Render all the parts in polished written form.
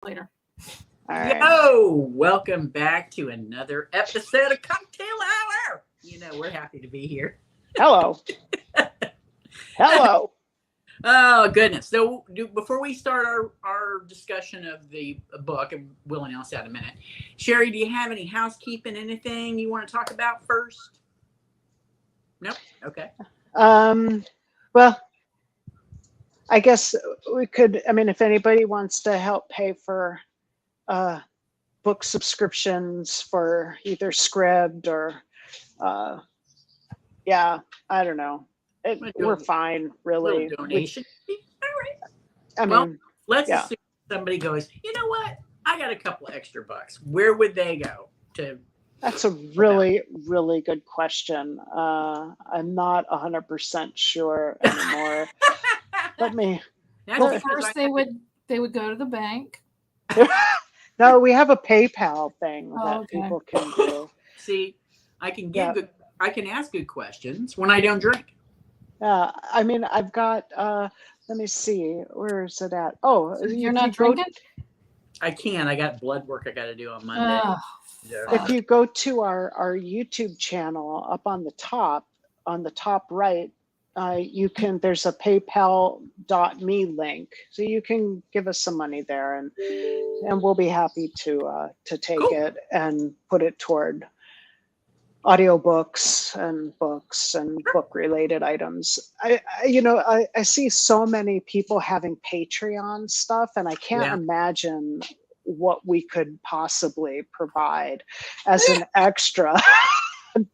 later. All right. Yo, welcome back to another episode of Cocktail Hour. We're happy to be here. Hello. Hello. Oh, goodness. So before we start our discussion of the book, and we'll announce that in a minute, Sherry, do you have any housekeeping, anything you want to talk about first? Nope. Okay. Well, I guess we could, if anybody wants to help pay for book subscriptions for either Scribd or, I don't know. We're fine, really. Donation. All right. Let's assume somebody goes, you know what? I got a couple extra bucks. Where would they go to? That's a really, really good question. I'm not 100% sure anymore. First they would go to the bank. No, we have a PayPal thing that people can do. See, I can I can ask good questions when I don't drink. I've got. Let me see. Where is it at? Oh, so you're not drinking? I can. I got blood work I got to do on Monday. If you go to our YouTube channel, up on the top right, there's a PayPal.me link, so you can give us some money there, and we'll be happy to take it and put it toward audiobooks and books and book related items. I see so many people having Patreon stuff, and I can't imagine what we could possibly provide as an extra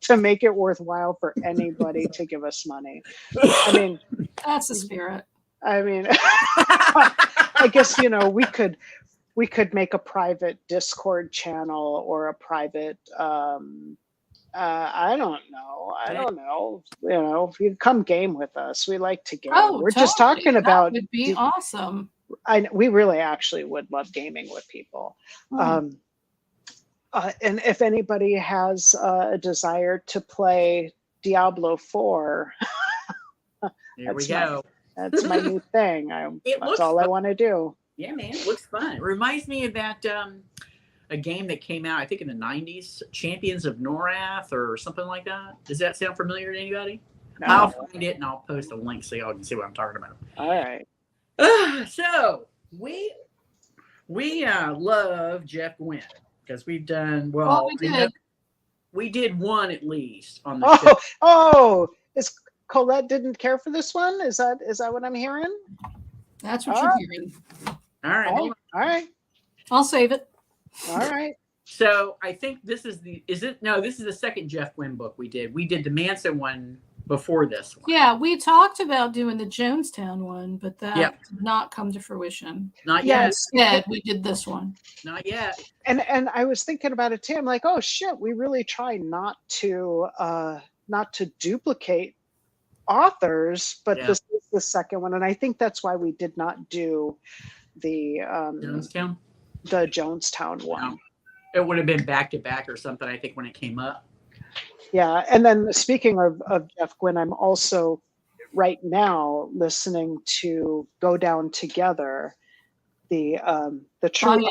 to make it worthwhile for anybody to give us money. That's the spirit. I guess we could make a private Discord channel or a private I don't know. You come game with us. We like to game. We're totally. Just talking about. That would be awesome. We really actually would love gaming with people. And if anybody has a desire to play Diablo 4, there we go. That's my new thing. That's all I want to do. Yeah, man, it looks fun. It reminds me of that a game that came out, I think, in the 90s, Champions of Norath or something like that. Does that sound familiar to anybody? No. I'll find it and I'll post a link so y'all can see what I'm talking about. All right. So we love Jeff Guinn because we've done we did one at least on the show. Oh, is Colette didn't care for this one? Is that what I'm hearing? That's what you're hearing. All right. All right. I'll save it. All right. So I think this is this is the second Jeff Guinn book we did. We did the Manson one before this one. Yeah, we talked about doing the Jonestown one, but that did not come to fruition. Not yet. Instead, we did this one. Not yet. And I was thinking about it too. I'm like, oh shit, we really try not to duplicate authors, but this is the second one, and I think that's why we did not do the Jonestown? The Jonestown one. No. It would have been back to back or something, I think, when it came up. Yeah, and then speaking of Jeff Guinn, I'm also right now listening to Go Down Together, the true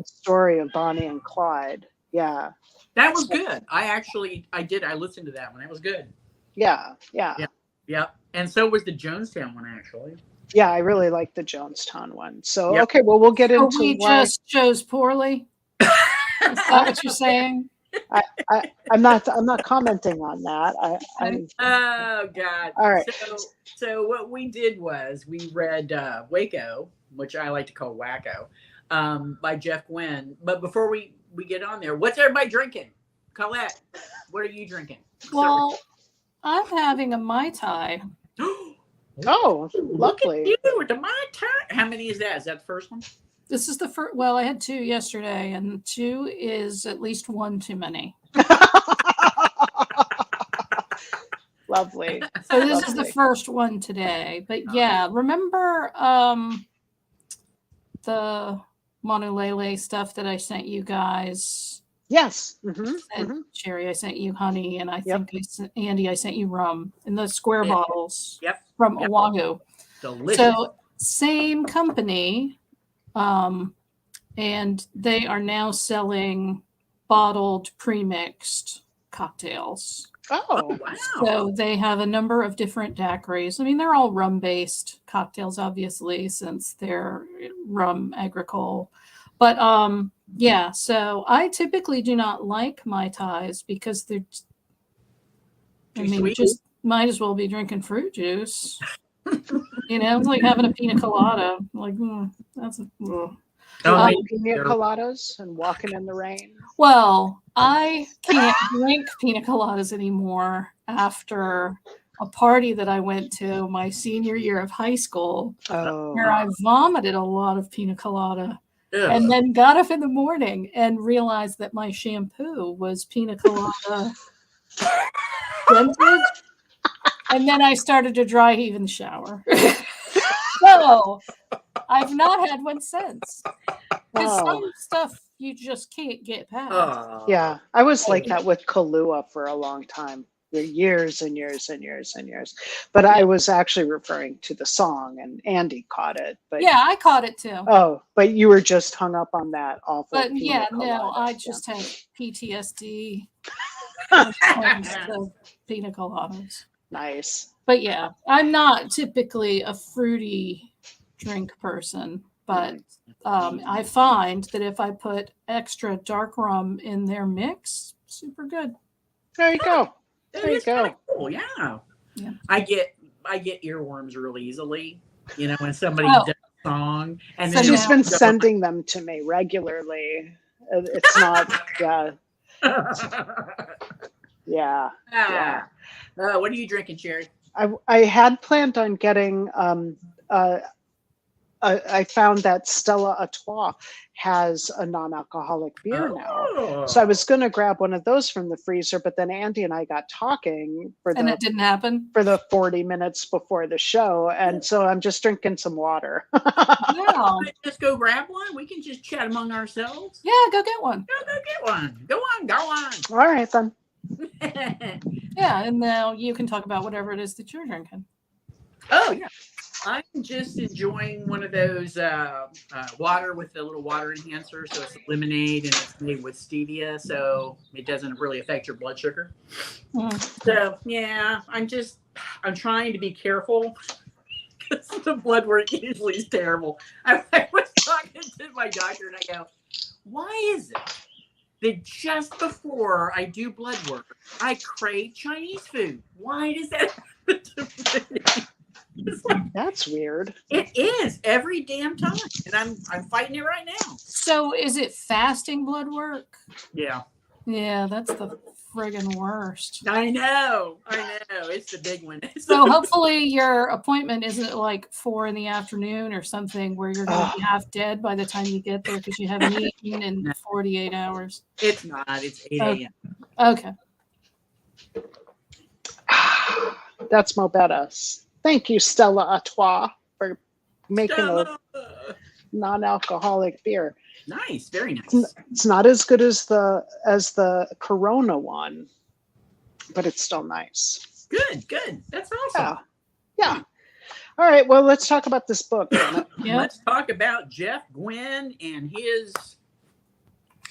story of Bonnie and Clyde. Yeah, that was good. I listened to that one. It was good. Yeah. And so was the Jonestown one, actually. Yeah, I really like the Jonestown one. So okay, well, we'll get into. We just chose poorly. Is that what you're saying? I'm not commenting on that. Oh God! All right. So what we did was we read Waco, which I like to call Waco, by Jeff Guinn. But before we get on there, what's everybody drinking? Colette, what are you drinking? Well, I'm having a Mai Tai. Oh, lovely! Look at you with the Mai Tai. How many is that? Is that the first one? This is the first. Well, I had 2 yesterday, and 2 is at least 1 too many. Lovely. So this is the first one today. But yeah, remember the Monolele stuff that I sent you guys? Yes. Sherry, I sent you honey, and I think Andy, I sent you rum in the square bottles. Yep. From Waco. Delicious. So same company. and they are now selling bottled pre-mixed cocktails. Oh, wow. So they have a number of different daiquiris. I mean, they're all rum-based cocktails, obviously, since they're rum agricole. But yeah, so I typically do not like Mai Tais because they're, Too sweet? just might as well be drinking fruit juice. It's like having a pina colada. Like, that's Oh, pina coladas and walking in the rain. well, I can't drink pina coladas anymore after a party that I went to my senior year of high school, where I vomited a lot of pina colada. ugh. And then got up in the morning and realized that my shampoo was pina colada scented. And then I started to dry heave in the shower. So I've not had one since. Because some stuff you just can't get past. Yeah, I was like that with Kahlua for a long time. Years and years and years and years. But I was actually referring to the song, and Andy caught it. But yeah, I caught it too. Oh, but you were just hung up on that awful. But yeah, no, I just have PTSD when it comes to pina coladas. Nice. But yeah, I'm not typically a fruity drink person, but I find that if I put extra dark rum in their mix, super good. There you go. There you go. Cool. Yeah. Yeah. I get earworms really easily. When somebody does a song, and then She's been sending them to me regularly. It's not. Yeah. Yeah. What are you drinking, Sherry? I had planned on getting. I found that Stella Artois has a non-alcoholic beer now, so I was going to grab one of those from the freezer. But then Andy and I got talking and it didn't happen for the 40 minutes before the show, and so I'm just drinking some water. Wow. Just go grab one. We can just chat among ourselves. Yeah, go get one. Go get one. Go on. All right then. Yeah, and now you can talk about whatever it is that you're drinking. Oh yeah, I'm just enjoying one of those water with a little water enhancer. So it's lemonade and it's made with stevia, so it doesn't really affect your blood sugar. So yeah, I'm trying to be careful because the blood work usually is terrible. I was talking to my doctor and I go, why is it that just before I do blood work, I crave Chinese food? Why does that happen to me? That's weird. It is every damn time, and I'm fighting it right now. So is it fasting blood work? Yeah. Yeah, that's the friggin' worst. I know. It's the big one. So hopefully your appointment isn't like 4 p.m. or something where you're going to be half dead by the time you get there because you haven't eaten in 48 hours. It's not. It's 8 a.m. Okay. That's Mobetas. Thank you, Stella Artois, for making a non-alcoholic beer. Nice, very nice. It's not as good as the Corona one, but it's still nice. Good. That's awesome. Yeah. All right. Well, let's talk about this book. Yeah. Let's talk about Jeff Guinn and his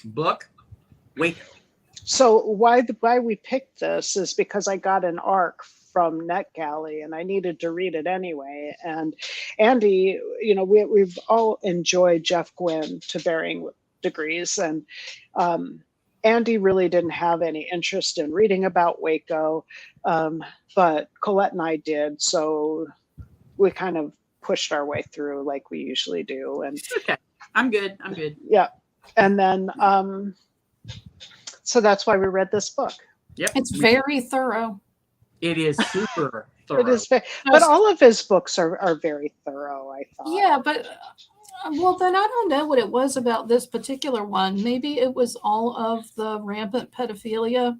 book, Waco. So why we picked this is because I got an ARC from NetGalley and I needed to read it anyway. And Andy, we've all enjoyed Jeff Guinn to varying degrees. And Andy really didn't have any interest in reading about Waco, but Colette and I did. So we kind of pushed our way through like we usually do. And okay, I'm good. Yeah. And then, so that's why we read this book. Yep. It's very thorough. It is super thorough. It is, but all of his books are very thorough, I thought. Yeah, but well, then I don't know what it was about this particular one. Maybe it was all of the rampant pedophilia.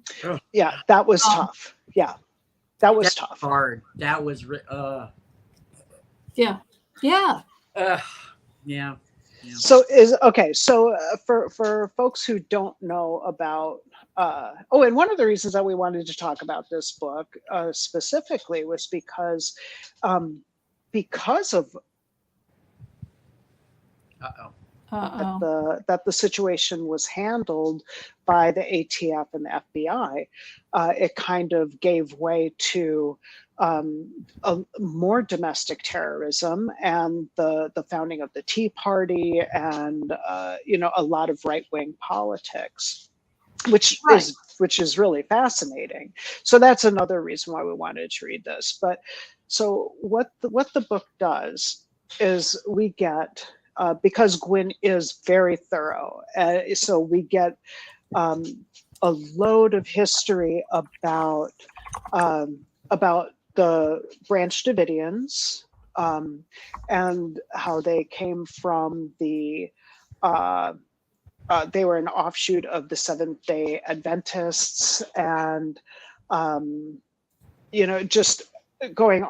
Yeah, that was tough. Yeah, that was tough. Hard. That was Yeah. Yeah. So for folks who don't know about and one of the reasons that we wanted to talk about this book specifically was because of that the situation was handled by the ATF and the FBI. It kind of gave way to more domestic terrorism and the founding of the Tea Party and a lot of right-wing politics, which is really fascinating. So that's another reason why we wanted to read this. But so what the book does is we get because Guinn is very thorough, so we get a load of history about the Branch Davidians and how they came from the they were an offshoot of the Seventh-day Adventists, and just going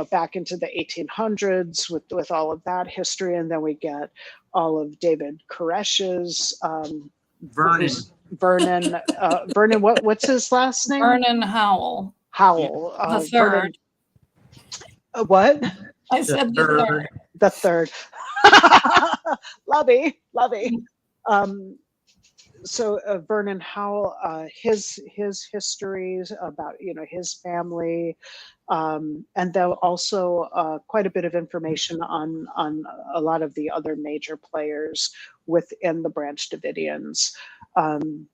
back into the 1800s with all of that history. And then we get all of David Koresh's Vernon what's his last name? Vernon Howell. The third. What? I said the third. Lovey. So Vernon Howell, his histories about his family, and then also quite a bit of information on a lot of the other major players within the Branch Davidians. And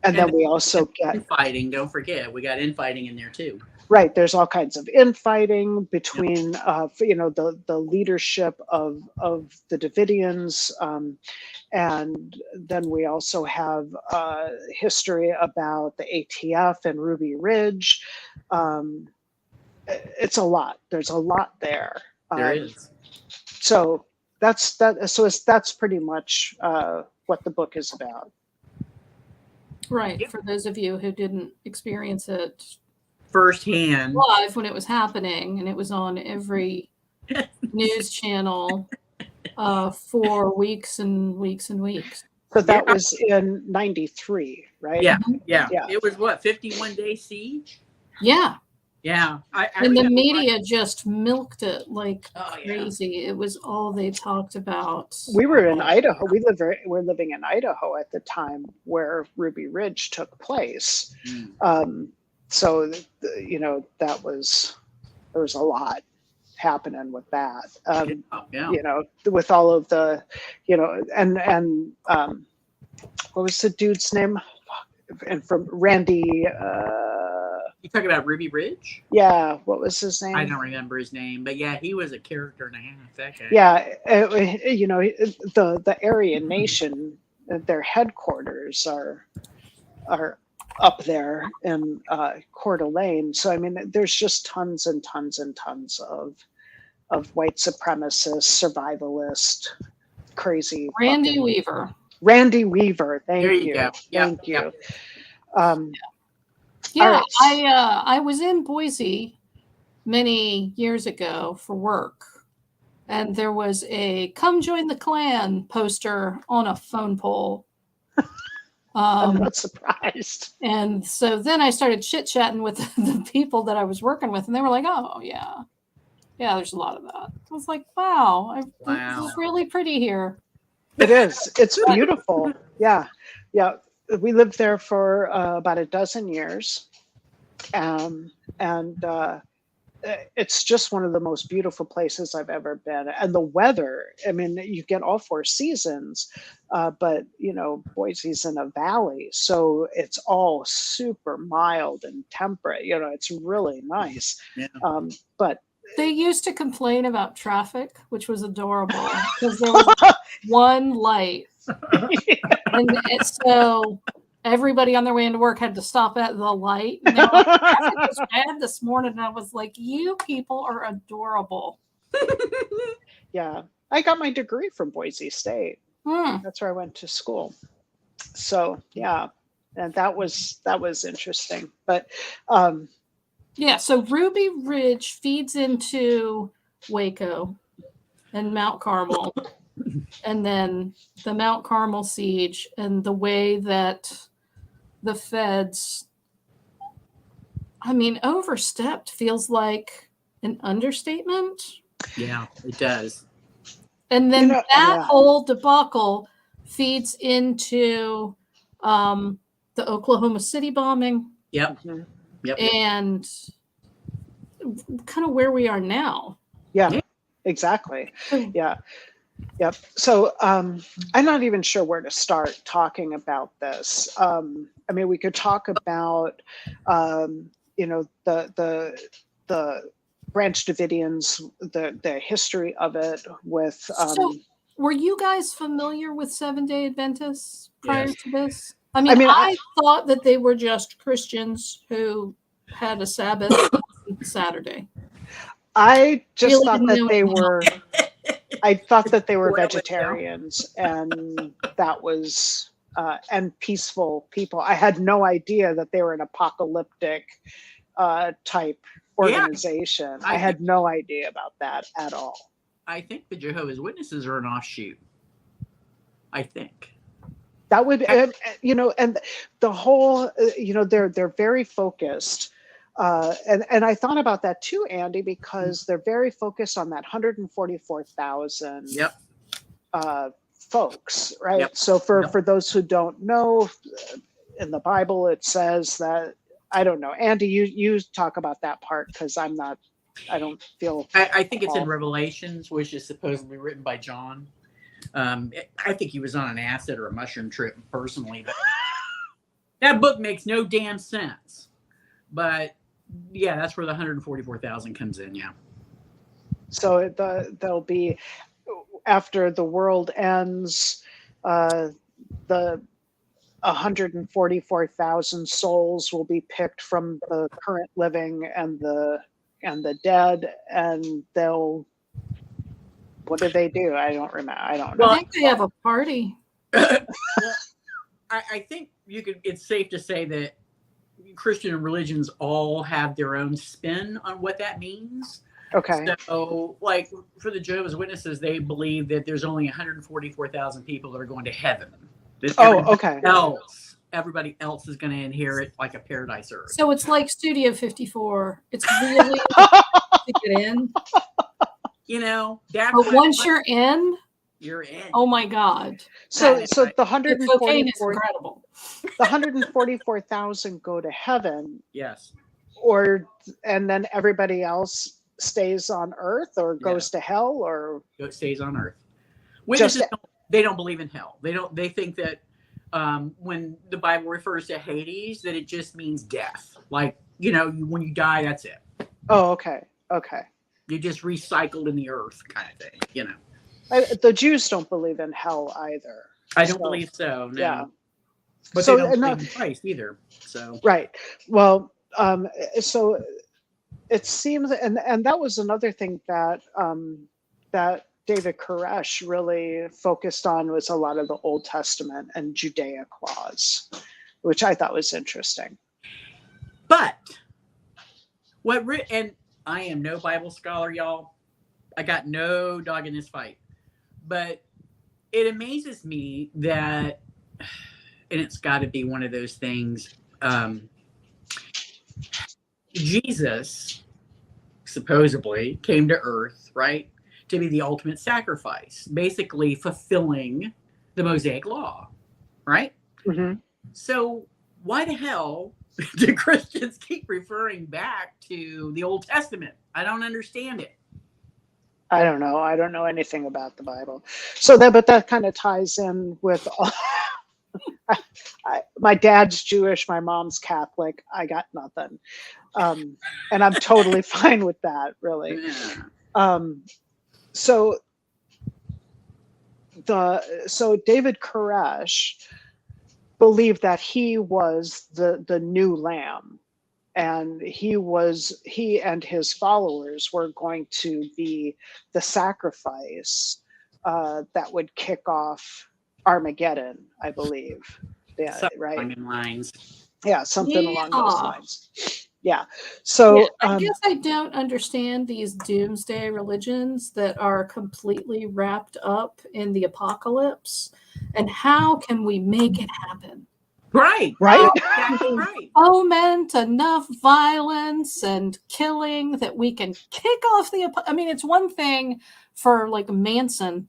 then we also get infighting. Don't forget, we got infighting in there too. Right, there's all kinds of infighting between the leadership of the Davidians, and then we also have history about the ATF and Ruby Ridge. It's a lot. There's a lot there. There is. So that's that. So that's pretty much what the book is about. Right. Yep. For those of you who didn't experience it firsthand live when it was happening, and it was on every news channel for weeks and weeks and weeks. So that was in '93, right? Yeah. It was what, 51-day siege? Yeah. Yeah. And the media just milked it like crazy. Yeah. It was all they talked about. We were in Idaho. We're living in Idaho at the time where Ruby Ridge took place. So there was a lot happening with that. With all of the, and what was the dude's name? And from Randy. You talking about Ruby Ridge? Yeah, what was his name? I don't remember his name, but yeah, he was a character and a half. That guy. Yeah, the Aryan Nation, their headquarters are up there in Coeur d'Alene. So I mean, there's just tons and tons and tons of white supremacist, survivalist, crazy. Randy Weaver. Thank you. Go. Thank you. Yeah, I was in Boise many years ago for work, and there was a "Come Join the Klan" poster on a phone pole. I'm not surprised. And so then I started chit-chatting with the people that I was working with, and they were like, "Oh, yeah, there's a lot of that." I was like, wow. This is really pretty here. It is. It's beautiful. Yeah. We lived there for about a dozen years, and it's just one of the most beautiful places I've ever been. And the weather, I mean, you get all four seasons, but Boise's in a valley, so it's all super mild and temperate. It's really nice. Yeah. But they used to complain about traffic, which was adorable because there was one light. And so everybody on their way into work had to stop at the light. And traffic was bad this morning. And I was like, you people are adorable. Yeah. I got my degree from Boise State. That's where I went to school. So, yeah. And that was interesting. But so Ruby Ridge feeds into Waco and Mount Carmel. And then the Mount Carmel siege and the way that the feds, overstepped feels like an understatement. Yeah, it does. And then that yeah. whole debacle feeds into the Oklahoma City bombing. Yep. Mhm. Yep. And kind of where we are now. Yeah, exactly. Yeah. Yep. So I'm not even sure where to start talking about this. I mean, we could talk about, the Branch Davidians, the history of it with. So, were you guys familiar with Seventh-day Adventists prior Yes. to this? I mean, I I thought that they were just Christians who had a Sabbath on Saturday. I just Really thought didn't that know they anything were. I thought that they were Boil it down. vegetarians, and that was and peaceful people. I had no idea that they were an apocalyptic type organization. I had no idea about that at all. I think the Jehovah's Witnesses are an offshoot. I think that would, and the whole, they're very focused. And I thought about that too, Andy, because they're very focused on that 144,000 folks, right? Yep. So for those who don't know, in the Bible it says that, I don't know, Andy, you talk about that part, because I don't feel. I think it's in Revelations, which is supposedly written by John. I think he was on an acid or a mushroom trip personally, but that book makes no damn sense. But yeah, that's where the 144,000 comes in. Yeah. So there'll be, after the world ends, the 144,000 souls will be picked from the current living and the dead, and they'll. What do they do? I don't remember. I don't know. I think they have a party. I think it's safe to say that Christian religions all have their own spin on what that means. Okay. So, like, for the Jehovah's Witnesses, they believe that there's only 144,000 people that are going to heaven. Okay. Everybody else is going to inherit like a paradise earth. So it's like Studio 54. It's really to get in. But once you're in, oh my God. So the 144, incredible. The 144,000 go to heaven. Yes. And then everybody else stays on earth, or goes to hell, or stays on earth. Witnesses they don't believe in hell. They think that when the Bible refers to Hades, that it just means death. Like, when you die, that's it. Oh, okay. You're just recycled in the earth, kind of thing. The Jews don't believe in hell either. I don't believe so. No. Yeah. But they don't believe in Christ either. So. Right. Well, so it seems, and that was another thing that that David Koresh really focused on, was a lot of the Old Testament and Judaic laws, which I thought was interesting. But and I am no Bible scholar, y'all. I got no dog in this fight. But it amazes me that, and it's got to be one of those things, Jesus supposedly came to earth, right, to be the ultimate sacrifice, basically fulfilling the Mosaic law, right? Mm-hmm. So why the hell do Christians keep referring back to the Old Testament? I don't understand it. I don't know. I don't know anything about the Bible. So but that kind of ties in with my dad's Jewish, my mom's Catholic. I got nothing. And I'm totally fine with that, really. So David Koresh believed that he was the new lamb, and he and his followers were going to be the sacrifice that would kick off Armageddon, I believe. Yeah, something right. Along lines. Yeah, something along those lines. Yeah. So I guess I don't understand these doomsday religions that are completely wrapped up in the apocalypse. And how can we make it happen? Right. Foment enough violence and killing that we can kick off it's one thing for like Manson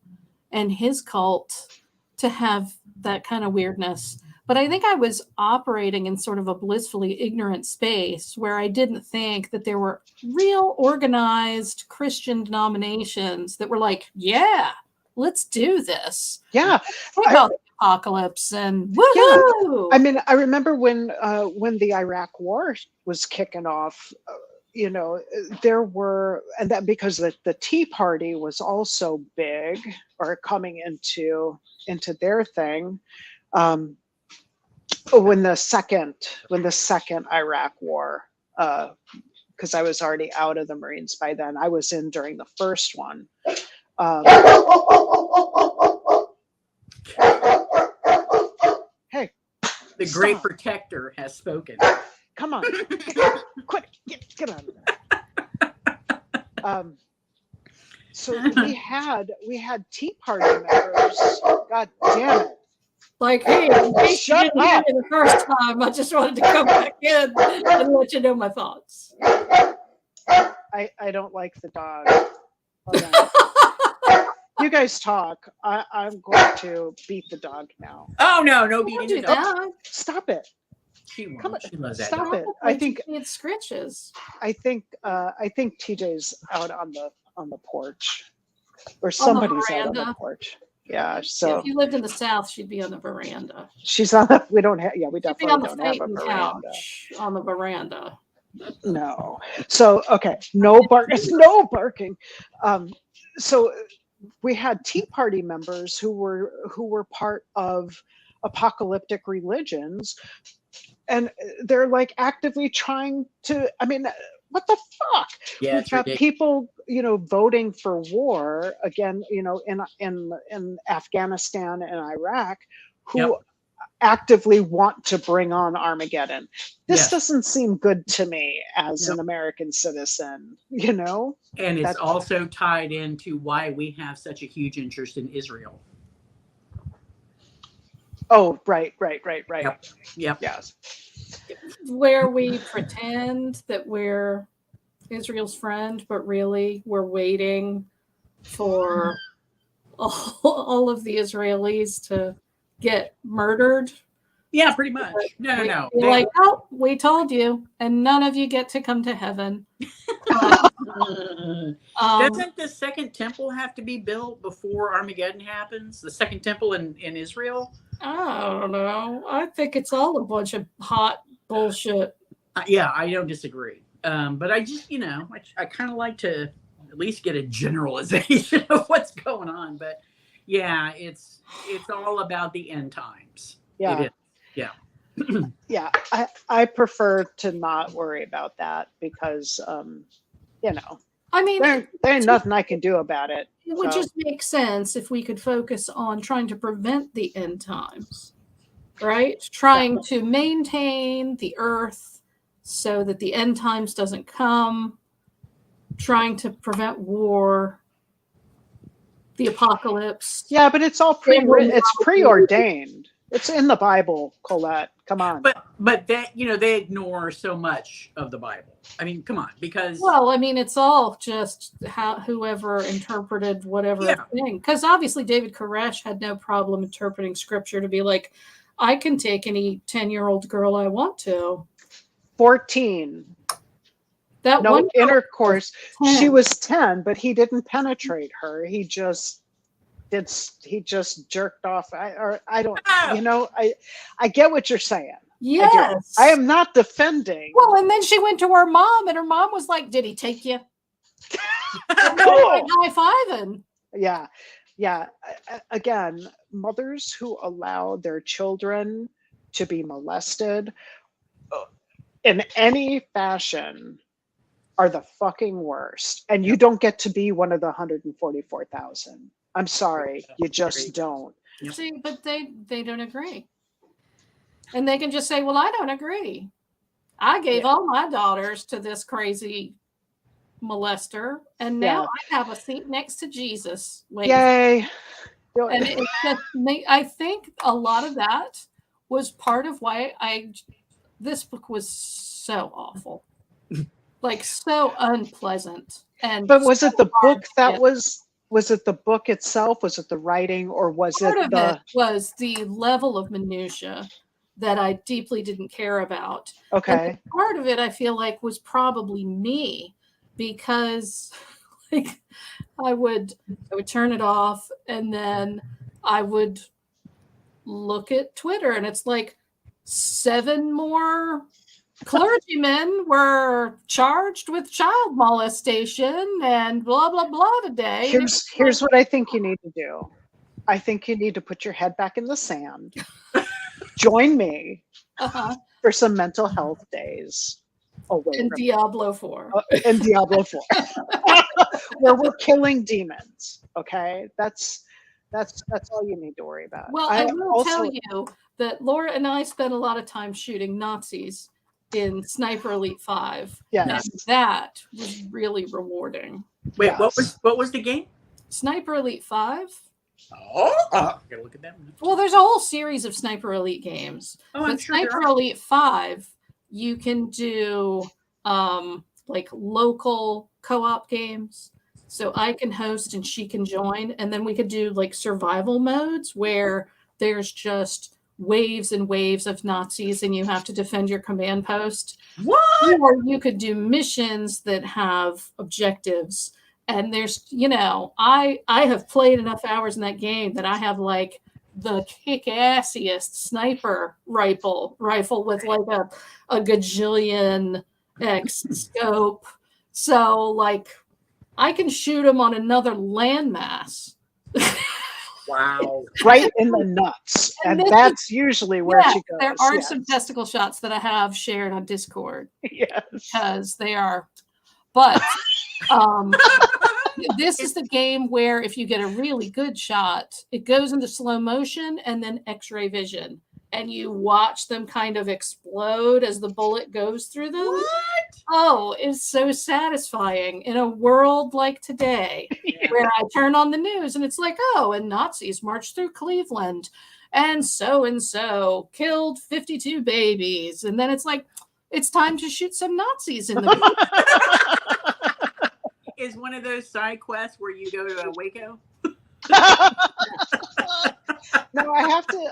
and his cult to have that kind of weirdness. But I think I was operating in sort of a blissfully ignorant space where I didn't think that there were real organized Christian denominations that were like, yeah, let's do this. Yeah. About the apocalypse and woohoo! Yeah. I mean, I remember when the Iraq War was kicking off, there were, and that because the Tea Party was also big or coming into their thing. When the second Iraq War, because I was already out of the Marines by then, I was in during the first one. Hey, the stop. Great Protector has spoken. Come on, quick, get out of there. So we had Tea Party members. God damn it! Like, hey, in case you didn't hear me the first time, I just wanted to come back in and let you know my thoughts. I don't like the dog. Oh, no. You guys talk. I'm going to beat the dog now. Oh no beating the dog. Stop it. She won't. Come on. She loves that Stop dog. it. I think it scritches. I think TJ's out on the porch, or somebody's out on the porch. Yeah. So if you lived in the South, she'd be on the veranda. She's on the. We don't have. Yeah, we definitely don't have a veranda. Couch on the veranda. No. So okay, no barking. So we had Tea Party members who were part of apocalyptic religions, and they're like actively trying to. I mean, what the fuck? Yeah, we've got people, voting for war again, in Afghanistan and Iraq, who actively want to bring on Armageddon. This doesn't seem good to me as an American citizen, And it's also tied into why we have such a huge interest in Israel. Oh, right. Yep. Yes. Where we pretend that we're Israel's friend, but really we're waiting for all of the Israelis to get murdered. Yeah, pretty much. No. We're like, oh, we told you, and none of you get to come to heaven. Doesn't the second temple have to be built before Armageddon happens? The second temple in Israel? I don't know. I think it's all a bunch of hot bullshit. Yeah, I don't disagree. But I just, I kind of like to at least get a generalization of what's going on. But yeah, it's all about the end times. Yeah. It is. Yeah. Yeah. I prefer to not worry about that because, I mean, there ain't nothing I can do about it. It would just make sense if we could focus on trying to prevent the end times, right? Trying to maintain the earth so that the end times doesn't come, trying to prevent war, the apocalypse. Yeah, but it's all it's preordained. It's in the Bible, Colette. Come on. But that they ignore so much of the Bible. I mean, come on, because it's all just whoever interpreted whatever thing. Because obviously David Koresh had no problem interpreting scripture to be like, I can take any 10-year-old girl I want to. 14. That no one intercourse. She was 10, but he didn't penetrate her. He just jerked off. I don't. I get what you're saying. Yes. I am not defending. Well, and then she went to her mom, and her mom was like, "Did he take you?" Cool. High-fiving. Yeah. Again, mothers who allow their children to be molested in any fashion are the fucking worst. And you don't get to be one of the 144,000. I'm sorry, you just don't. See, but they don't agree. And they can just say, well, I don't agree. I gave all my daughters to this crazy molester, and now I have a seat next to Jesus. Yay. And it's just, I think a lot of that was part of why this book was so awful. Like so unpleasant. But was it the book that was Was it the book itself? Was it the writing, or was Part it of the? it was the level of minutia that I deeply didn't care about. Okay. And part of it, I feel like, was probably me, because like I would turn it off, and then I would look at Twitter, and it's like 7 more clergymen were charged with child molestation and blah blah blah today. Here's what I think you need to do. I think you need to put your head back in the sand. Join me for some mental health days away in from Diablo 4. in Diablo 4. Where we're killing demons. Okay? That's all you need to worry about. Well, I will tell you that Laura and I spent a lot of time shooting Nazis in Sniper Elite 5. Yes. And that was really rewarding. Wait, Yes. what was the game? Sniper Elite 5? Oh, gotta look at that. Well, there's a whole series of Sniper Elite games. Oh, I'm but sure Sniper Elite 5, you can do like local co-op games. So I can host and she can join. And then we could do like survival modes where there's just waves and waves of Nazis and you have to defend your command post. What? Or you could do missions that have objectives. And there's, I have played enough hours in that game that I have like the kick-assiest sniper rifle with like a gajillion X scope. So like I can shoot them on another landmass. Wow. Right in the nuts. And that's usually where she goes. There are some testicle shots that I have shared on Discord. Yes. Because they are, but this is the game where if you get a really good shot, it goes into slow motion and then X-ray vision. And you watch them kind of explode as the bullet goes through them. What? Oh, it's so satisfying in a world like today, where I turn on the news and it's like, oh, and Nazis marched through Cleveland and so killed 52 babies. And then it's like, it's time to shoot some Nazis in the Is one of those side quests where you go to Waco? No, I have to.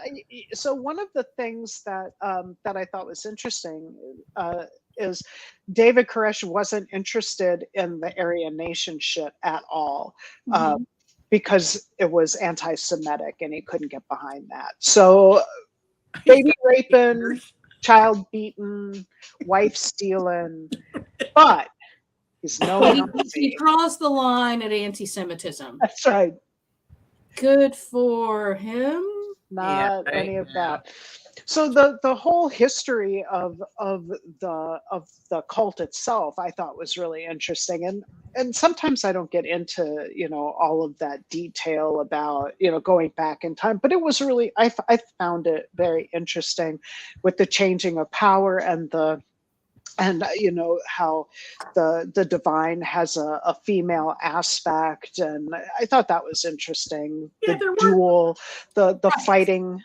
So one of the things that that I thought was interesting is David Koresh wasn't interested in the Aryan nation shit at all, because it was anti-Semitic and he couldn't get behind that. So baby raping, child beaten, wife stealing, but he's no Nazi. He draws the line at anti-Semitism. That's right. Good for him. Not any of that. So the whole history of the cult itself, I thought was really interesting, and sometimes I don't get into all of that detail about going back in time, but it was really I found it very interesting with the changing of power and how the divine has a female aspect, and I thought that was interesting. Yeah, the duel, the fighting,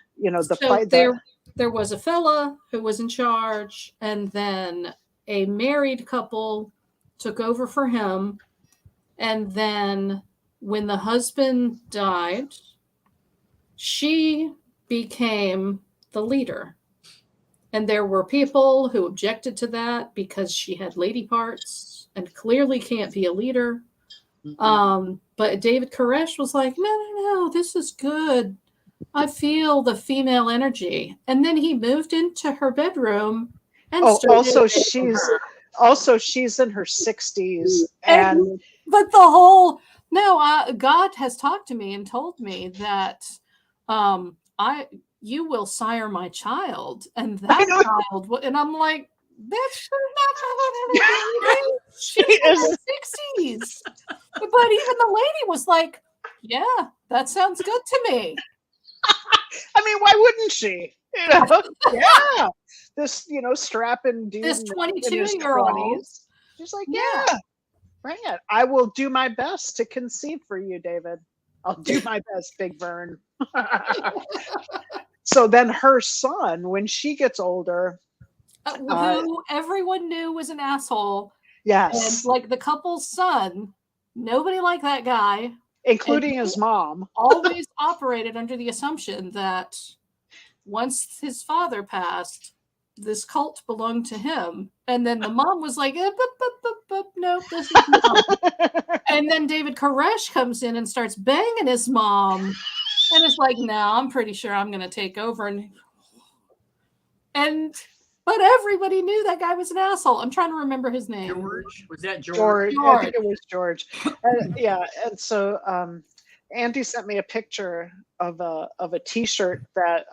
There was a fella who was in charge, and then a married couple took over for him, and then when the husband died, she became the leader. And there were people who objected to that because she had lady parts and clearly can't be a leader. But David Koresh was like, no, this is good. I feel the female energy. And then he moved into her bedroom. And also she's in her 60s. But God has talked to me and told me that you will sire my child, and that child, and I'm like, that's not how she's in her 60s. But even the lady was like, yeah, that sounds good to me. I mean, why wouldn't she? Yeah. This, strapping dude. This 22-year-old. She's like, yeah, bring it. I will do my best to conceive for you, David. I'll do my best, Big Vern. So then her son, when she gets older, who everyone knew was an asshole. Yes. And like the couple's son, nobody liked that guy. including his mom. Always operated under the assumption that once his father passed, this cult belonged to him. And then the mom was like, nope, this is mom. And then David Koresh comes in and starts banging his mom. And it's like, no, I'm pretty sure I'm going to take over. But everybody knew that guy was an asshole. I'm trying to remember his name. George? Was that George? I think it was George. Yeah. And so Andy sent me a picture of a T-shirt that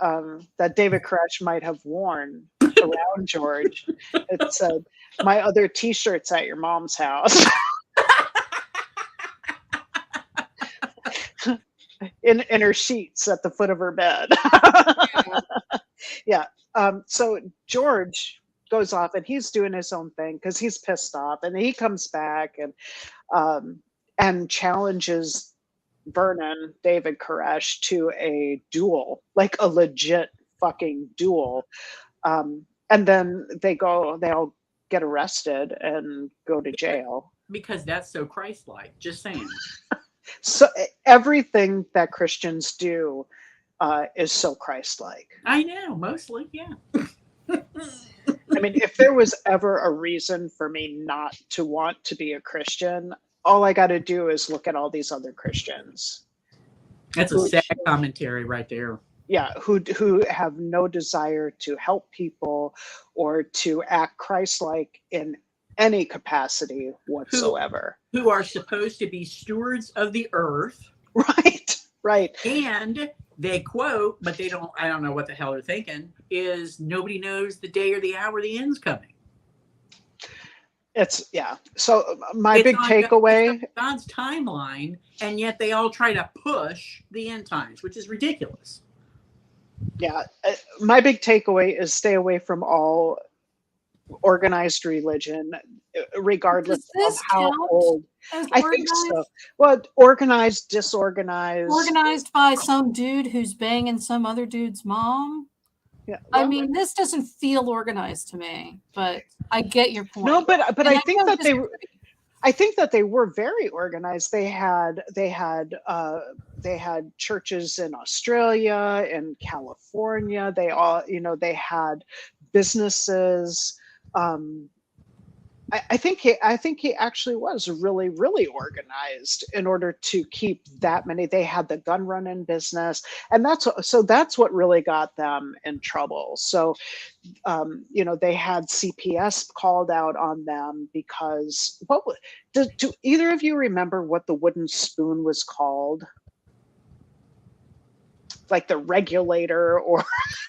David Koresh might have worn around George. It said, "My other T-shirts at your mom's house." in her sheets at the foot of her bed. Yeah. So George goes off and he's doing his own thing because he's pissed off, and he comes back and challenges Vernon, David Koresh, to a duel, like a legit fucking duel. And then they all get arrested and go to jail. Because that's so Christ-like. Just saying. So everything that Christians do is so Christ-like. I know, mostly, yeah. I mean, if there was ever a reason for me not to want to be a Christian, all I got to do is look at all these other Christians. That's a sad commentary right there. Yeah, who have no desire to help people or to act Christ-like in any capacity whatsoever. Who are supposed to be stewards of the earth. Right. And they quote, but I don't know what the hell they're thinking, is nobody knows the day or the hour the end's coming. So my big takeaway, God's timeline, and yet they all try to push the end times, which is ridiculous. Yeah. My big takeaway is stay away from all organized religion, regardless of how old. I think so. Well, organized, disorganized. Organized by some dude who's banging some other dude's mom. Yeah. Well, I mean, this doesn't feel organized to me, but I get your point. No, but I think that they were very organized. They had churches in Australia and California. They all, they had businesses. I think he actually was really, really organized in order to keep that many. They had the gun running business, and that's what really got them in trouble. So, they had CPS called out on them because do either of you remember what the wooden spoon was called? Like the regulator, or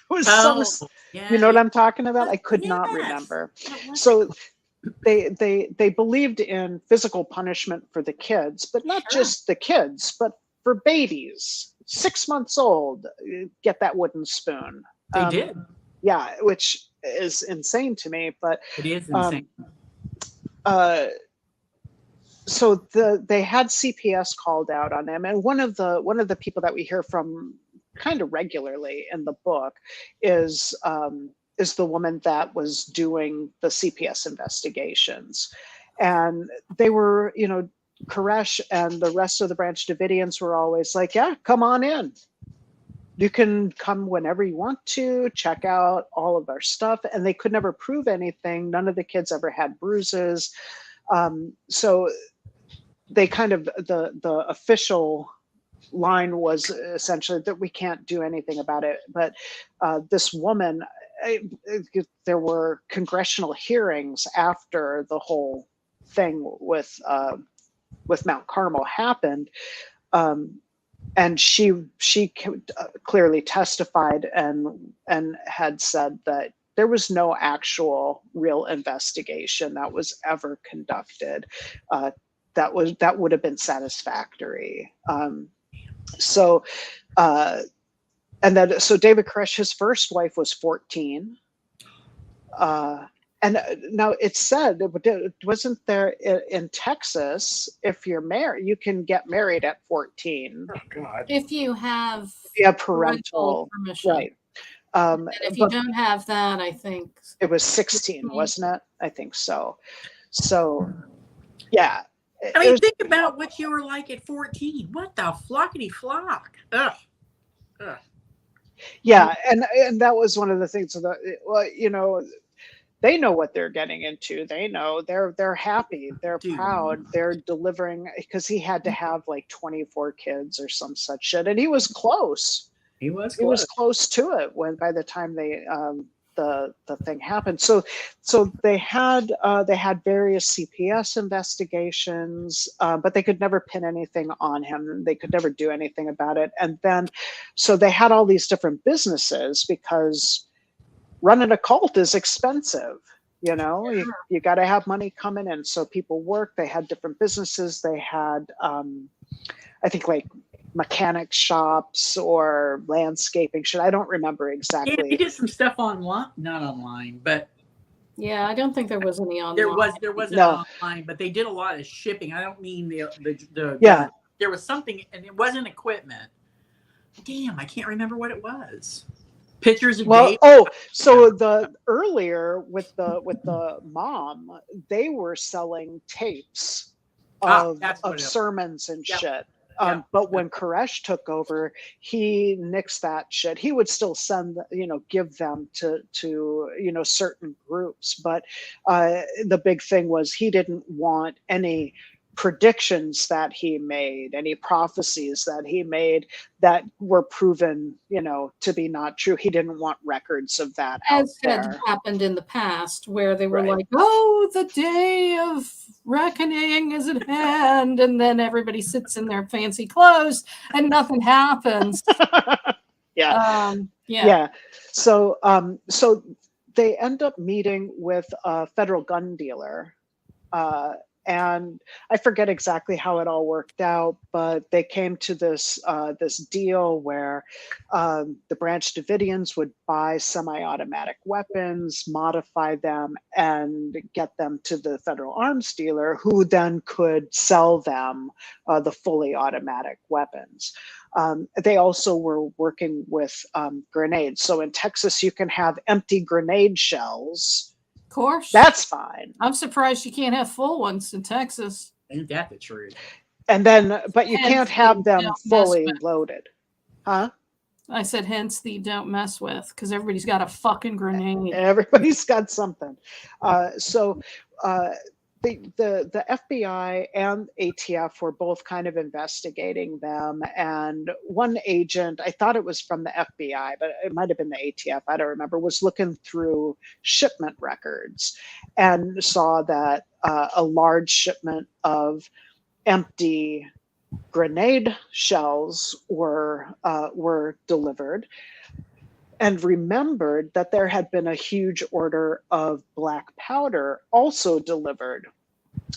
was yeah, you know what I'm talking about? I could not remember. So they believed in physical punishment for the kids, but not just the kids, but for babies, 6 months old, get that wooden spoon. They did. Yeah, which is insane to me, but it is insane. So they had CPS called out on them, and one of the people that we hear from kind of regularly in the book is the woman that was doing the CPS investigations. And they were, Koresh and the rest of the Branch Davidians were always like, yeah, come on in. You can come whenever you want to, check out all of our stuff. And they could never prove anything. None of the kids ever had bruises. So they kind of, the official line was essentially that we can't do anything about it. But this woman, there were congressional hearings after the whole thing with Mount Carmel happened, and she clearly testified and had said that there was no actual real investigation that was ever conducted that would have been satisfactory. So David Koresh, his first wife was 14. And now it said, wasn't there in Texas, if you're married, you can get married at 14. Oh, God. If you have parental permission. Right. And if you don't have that, I think it was 16, wasn't it? I think so. So, yeah. I mean, think about what you were like at 14. What the flockety flock? Ugh. Ugh. Yeah, and that was one of the things that, well, you know, they know what they're getting into. They know they're happy, they're Dude. proud, they're delivering, because he had to have like 24 kids or some such shit, and he was close. He was close to it when by the time they the thing happened. So they had various CPS investigations, but they could never pin anything on him. They could never do anything about it. And then so they had all these different businesses, because running a cult is expensive. You know, you got to have money coming in. So people worked. They had different businesses. They had, I think, like mechanic shops or landscaping shit. I don't remember exactly. Yeah, he did some stuff online, not online, but yeah, I don't think there was any online. There wasn't online, but they did a lot of shipping. I don't mean the yeah. There was something, and it wasn't equipment. Damn, I can't remember what it was. Pictures of Dave. So the earlier with the mom, they were selling tapes of sermons and shit. But when Koresh took over, he nixed that shit. He would still send, give them to certain groups. But the big thing was he didn't want any predictions that he made, any prophecies that he made that were proven, to be not true. He didn't want records of that as out had there. Happened in the past, where they were like, "Oh, the day of reckoning is at hand," and then everybody sits in their fancy clothes and nothing happens. Yeah. So they end up meeting with a federal gun dealer. And I forget exactly how it all worked out, but they came to this deal where the Branch Davidians would buy semi-automatic weapons, modify them, and get them to the federal arms dealer, who then could sell them the fully automatic weapons. They also were working with grenades. So in Texas, you can have empty grenade shells. Of course. That's fine. I'm surprised you can't have full ones in Texas. Ain't that the truth? And then, but you can't have them fully loaded. Huh? I said, hence the don't mess with, because everybody's got a fucking grenade. Everybody's got something. The FBI and ATF were both kind of investigating them, and one agent, I thought it was from the FBI, but it might have been the ATF, I don't remember, was looking through shipment records and saw that a large shipment of empty grenade shells were delivered, and remembered that there had been a huge order of black powder also delivered.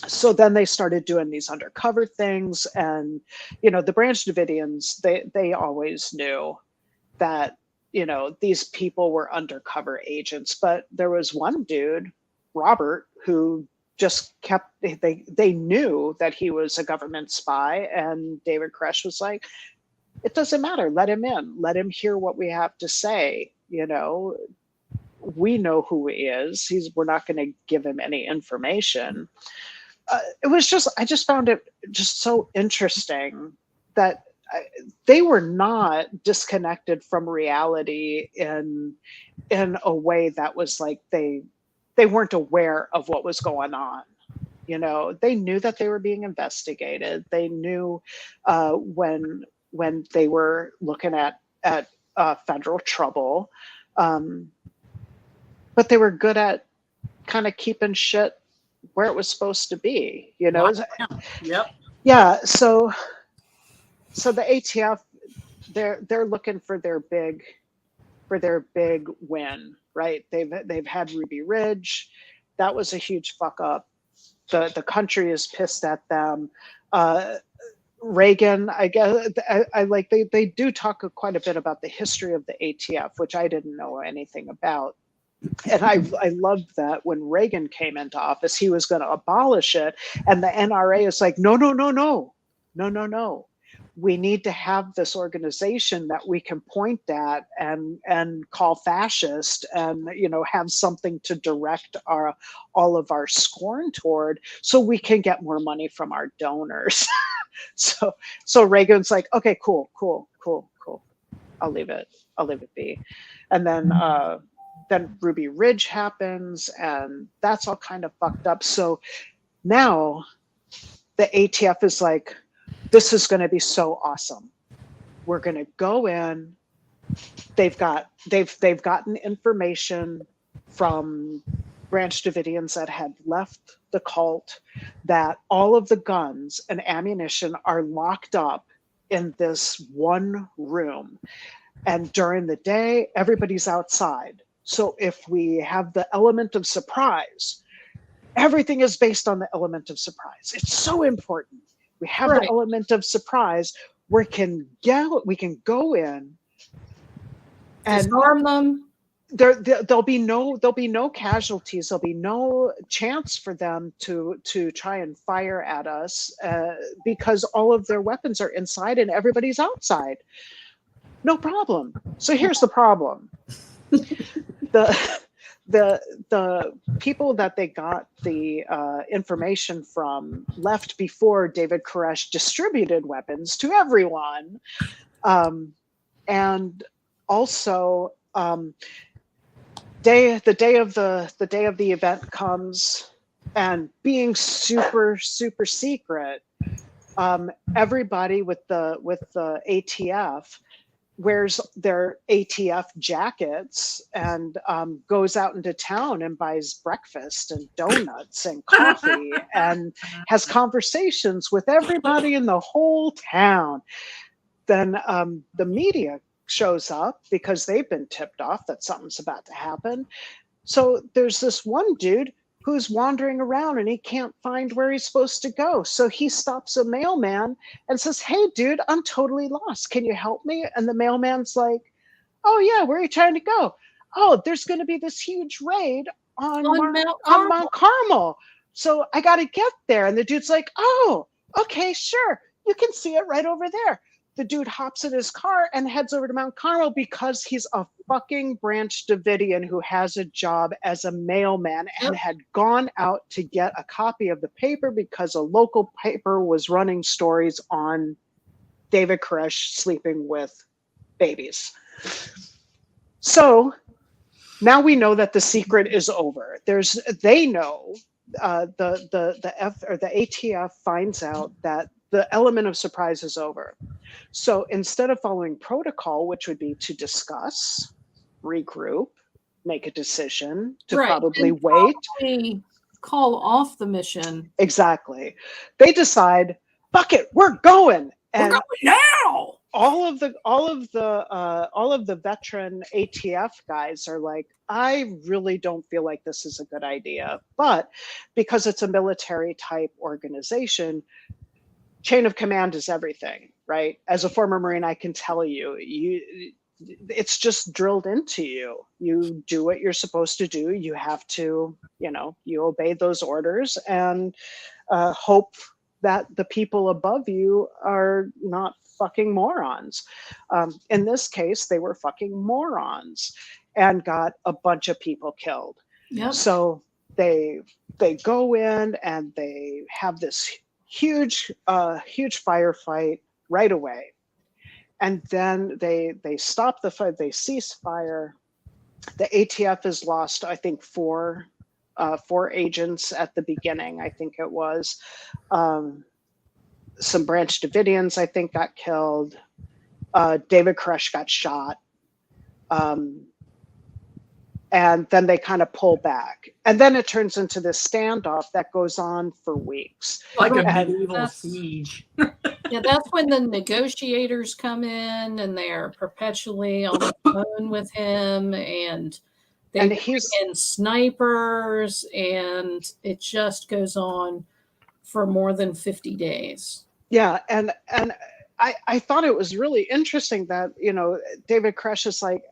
So then they started doing these undercover things, and the Branch Davidians, they always knew that these people were undercover agents. But there was one dude, Robert, who just kept, they knew that he was a government spy, and David Koresh was like, it doesn't matter. Let him in. Let him hear what we have to say. We know who he is. We're not going to give him any information. I just found it just so interesting that they were not disconnected from reality in a way that was like they weren't aware of what was going on. They knew that they were being investigated. They knew when they were looking at federal trouble, but they were good at kind of keeping shit where it was supposed to be, Yep. Yeah. So the ATF, they're looking for their big win, right? They've had Ruby Ridge. That was a huge fuck up. The country is pissed at them. Reagan, I guess, they do talk quite a bit about the history of the ATF, which I didn't know anything about. And I loved that when Reagan came into office, he was going to abolish it. And the NRA is like, no. we need to have this organization that we can point at and call fascist, and have something to direct all of our scorn toward, so we can get more money from our donors. so Reagan's like, okay, cool. I'll leave it be. And then Ruby Ridge happens, and that's all kind of fucked up. So now the ATF is like, this is going to be so awesome. We're going to go in. They've gotten information from Branch Davidians that had left the cult, that all of the guns and ammunition are locked up in this one room. And during the day, everybody's outside. So if we have the element of surprise, everything is based on the element of surprise. It's so important. We have the element of surprise. We can go in and disarm them. There'll be no casualties. There'll be no chance for them to try and fire at us because all of their weapons are inside and everybody's outside. No problem. So here's the problem. The people that they got the information from left before David Koresh distributed weapons to everyone, and also the day of the event comes, and being super secret, everybody with the ATF wears their ATF jackets and goes out into town and buys breakfast and donuts and coffee and has conversations with everybody in the whole town. Then the media shows up because they've been tipped off that something's about to happen. So there's this one dude who's wandering around and he can't find where he's supposed to go. So he stops a mailman and says, "Hey, dude, I'm totally lost. Can you help me?" And the mailman's like, "Oh, yeah, where are you trying to go?" "Oh, there's going to be this huge raid on Mount Carmel. So I got to get there." And the dude's like, "Oh, okay, sure. You can see it right over there." The dude hops in his car and heads over to Mount Carmel because he's a fucking Branch Davidian who has a job as a mailman and had gone out to get a copy of the paper because a local paper was running stories on David Koresh sleeping with babies. So now we know that the secret is over. They know the ATF finds out that the element of surprise is over. So instead of following protocol, which would be to discuss, regroup, make a decision, to probably wait, call off the mission. Exactly. They decide, fuck it, we're going. And we're going now. All of the veteran ATF guys are like, I really don't feel like this is a good idea. But because it's a military type organization, chain of command is everything, right? As a former Marine, I can tell you, it's just drilled into you. You do what you're supposed to do. You have to, you obey those orders and hope that the people above you are not fucking morons. In this case, they were fucking morons and got a bunch of people killed. Yep. So they go in and they have this huge firefight right away, and then they stop the fight. They cease fire. The ATF has lost, I think, four agents at the beginning. I think it was some Branch Davidians, I think, got killed. David Koresh got shot. And then they kind of pull back. And then it turns into this standoff that goes on for weeks. Like a medieval siege. Yeah, that's when the negotiators come in and they're perpetually on the phone with him, and they bring in snipers, and it just goes on for more than 50 days. Yeah, and I thought it was really interesting that, David Koresh is like,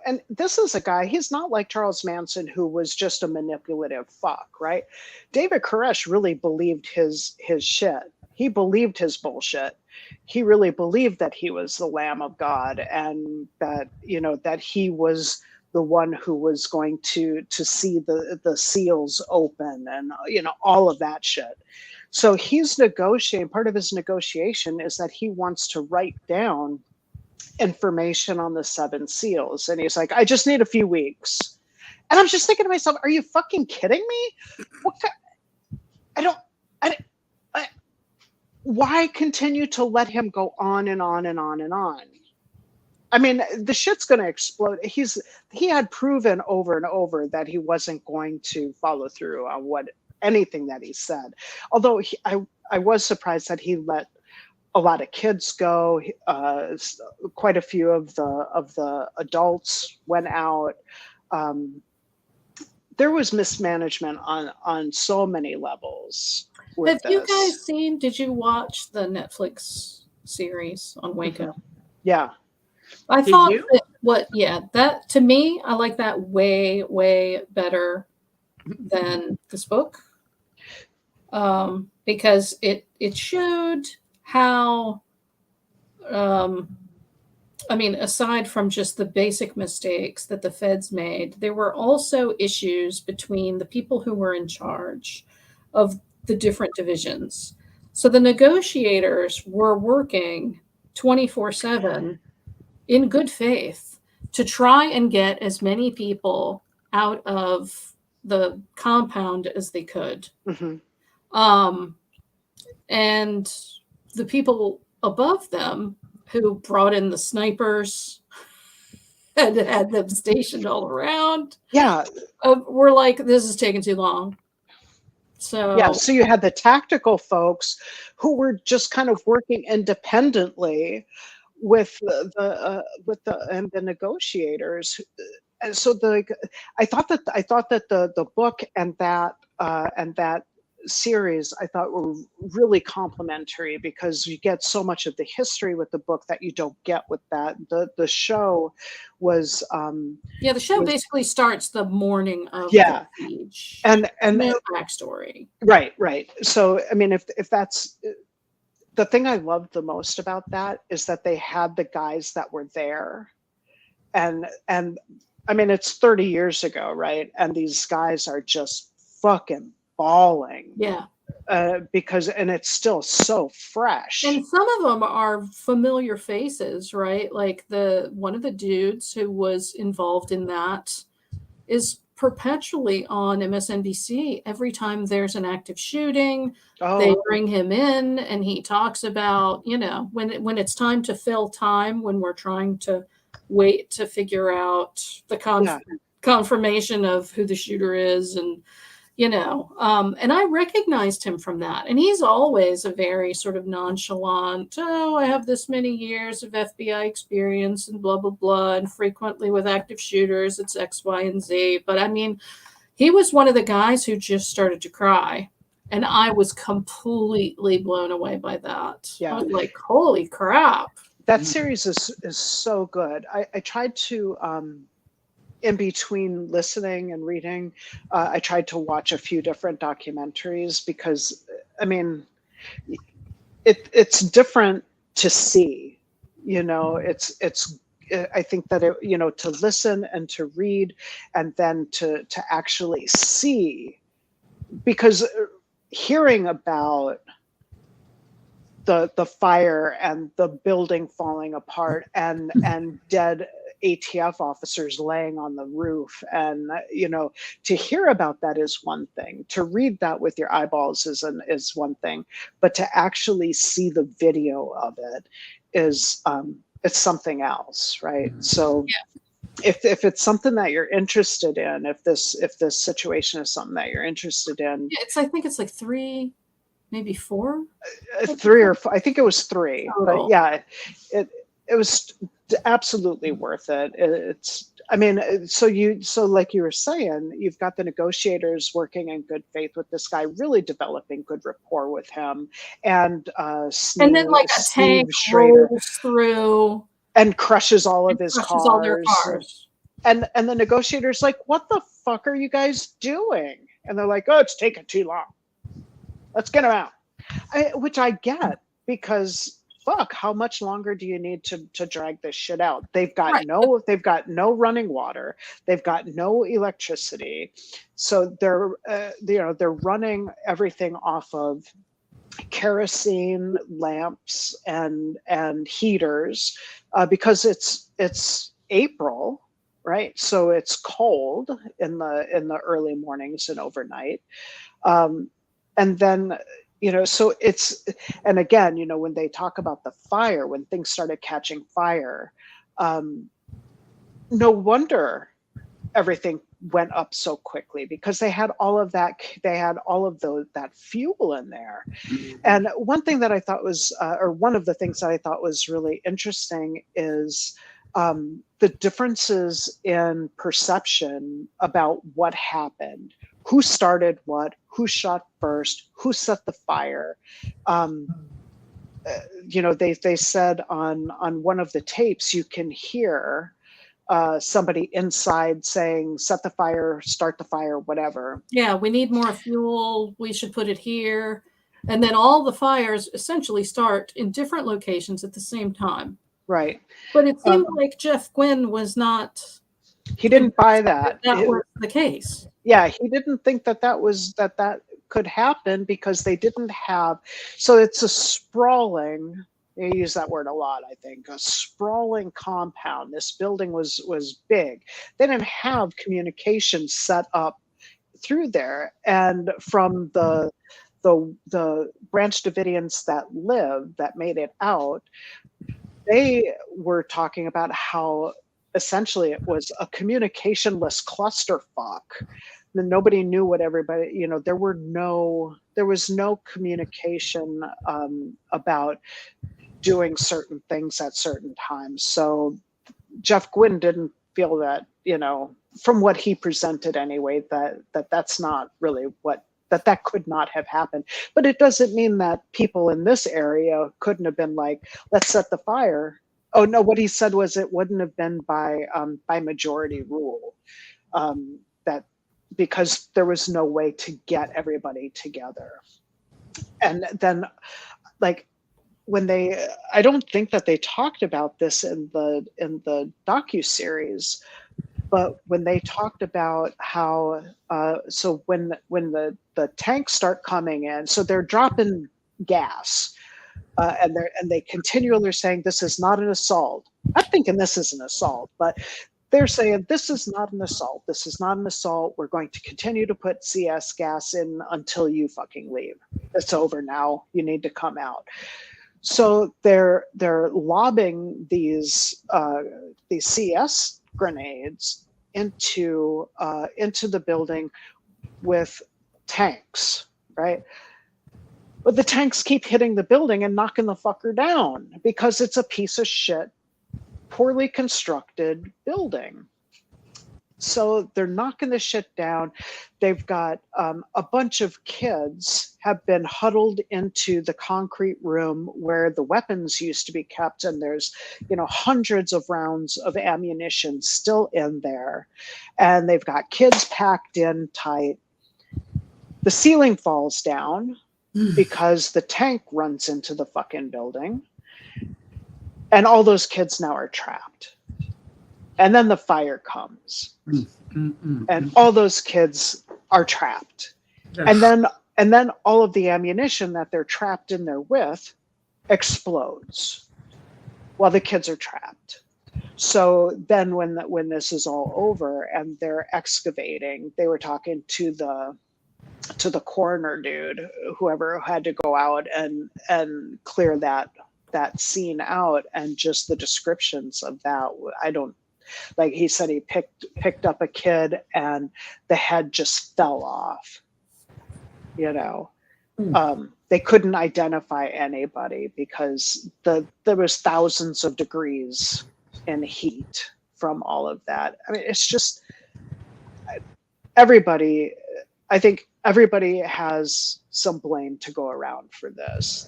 and this is a guy, he's not like Charles Manson, who was just a manipulative fuck, right? David Koresh really believed his shit. He believed his bullshit. he really believed that he was the Lamb of God, and that, you know, that he was the one who was going to see the seals open, and, you know, all of that shit. So he's negotiating. Part of his negotiation is that he wants to write down information on the 7 seals, and he's like, I just need a few weeks. And I'm just thinking to myself, are you fucking kidding me? What why continue to let him go on and on and on and on? I mean, the shit's going to explode. He had proven over and over that he wasn't going to follow through on anything that he said. Although I was surprised that he let a lot of kids go. Quite a few of the adults went out. There was mismanagement on so many levels. Have you guys seen? Did you watch the Netflix series on Waco? Mm-hmm. Yeah. I thought that to me, I like that way, way better than this book. Because it showed how, I mean, aside from just the basic mistakes that the feds made, there were also issues between the people who were in charge of the different divisions. So the negotiators were working 24/7 in good faith to try and get as many people out of the compound as they could. Mm-hmm. And the people above them who brought in the snipers and had them stationed all around, were like, this is taking too long. So so you had the tactical folks who were just kind of working independently with the negotiators. And so I thought that the book and that series I thought were really complementary, because you get so much of the history with the book that you don't get with that. The show was the show basically starts the morning of the siege, and no backstory. Right. So I mean, if that's the thing I loved the most about that, is that they had the guys that were there, and I mean, it's 30 years ago, right? And these guys are just fucking bawling, because it's still so fresh, and some of them are familiar faces, right? Like one of the dudes who was involved in that is perpetually on MSNBC. Every time there's an active shooting, they bring him in, and he talks about, you know, when it's time to fill time, when we're trying to wait to figure out the confirmation of who the shooter is, and you know, and I recognized him from that. And he's always a very sort of nonchalant, I have this many years of FBI experience and blah, blah, blah. And frequently with active shooters, it's X, Y, and Z. But I mean, he was one of the guys who just started to cry. And I was completely blown away by that. I was like, holy crap. That series is so good. I tried to, in between listening and reading, I tried to watch a few different documentaries, because I mean, it's different to see, you know, I think that you know, to listen and to read, and then to actually see, because hearing about the fire and the building falling apart, and dead ATF officers laying on the roof, and you know, to hear about that is one thing, to read that with your eyeballs is one thing, but to actually see the video of it is it's something else, right? So if it's something that you're interested in, if this situation is something that you're interested in, I think it's like 3, maybe 4, 3 or 4, I think it was 3, total. But it was absolutely worth it. It's, I mean, so like you were saying, you've got the negotiators working in good faith with this guy, really developing good rapport with him, and then like a tank rolls through and crushes all of his cars. All their cars. And the negotiator's like, what the fuck are you guys doing? And they're like, oh, it's taking too long. Let's get him out. Which I get, because fuck, how much longer do you need to drag this shit out? They've got Right. no running water. They've got no electricity. So they're running everything off of kerosene lamps and heaters, because it's April, right? So it's cold in the early mornings and overnight. And then, so and again, when they talk about the fire, when things started catching fire, no wonder everything went up so quickly, because they had all of that fuel in there. And one thing that I thought was, or one of the things that I thought was really interesting is the differences in perception about what happened, who started what, who shot first, who set the fire. They said on one of the tapes, you can hear somebody inside saying, set the fire, start the fire, whatever. Yeah, we need more fuel. We should put it here. And then all the fires essentially start in different locations at the same time. Right. But it seemed like Jeff Guinn was not. He didn't buy that. That was the case. Yeah, he didn't think that could happen, because they didn't have. So it's a sprawling. You use that word a lot, I think. A sprawling compound. This building was big. They didn't have communication set up through there, and from the Branch Davidians that made it out, they were talking about how essentially it was a communicationless clusterfuck. Nobody knew what everybody, there was no communication about doing certain things at certain times. So Jeff Guinn didn't feel that, from what he presented anyway, that's not really that could not have happened. But it doesn't mean that people in this area couldn't have been like, let's set the fire. Oh no, what he said was it wouldn't have been by majority rule, that because there was no way to get everybody together. And then, like, when I don't think that they talked about this in the docuseries, but when they talked about how, so when the tanks start coming in, so they're dropping gas, and they continually are saying, this is not an assault. I'm thinking this is an assault, but they're saying, this is not an assault. This is not an assault. We're going to continue to put CS gas in until you fucking leave. It's over now. You need to come out. So they're lobbing these CS grenades into the building with tanks, right? But the tanks keep hitting the building and knocking the fucker down, because it's a piece of shit, poorly constructed building. So they're knocking the shit down. They've got a bunch of kids have been huddled into the concrete room where the weapons used to be kept, and there's hundreds of rounds of ammunition still in there, and they've got kids packed in tight. The ceiling falls down because the tank runs into the fucking building, and all those kids now are trapped. And then the fire comes, and all those kids are trapped. And then all of the ammunition that they're trapped in there with explodes while the kids are trapped. So then when this is all over and they're excavating, they were talking to the coroner dude, whoever had to go out and clear that scene out, and just the descriptions of that, I don't. Like he said, he picked up a kid and the head just fell off. They couldn't identify anybody because there was thousands of degrees in heat from all of that. I mean, it's just everybody. I think everybody has some blame to go around for this.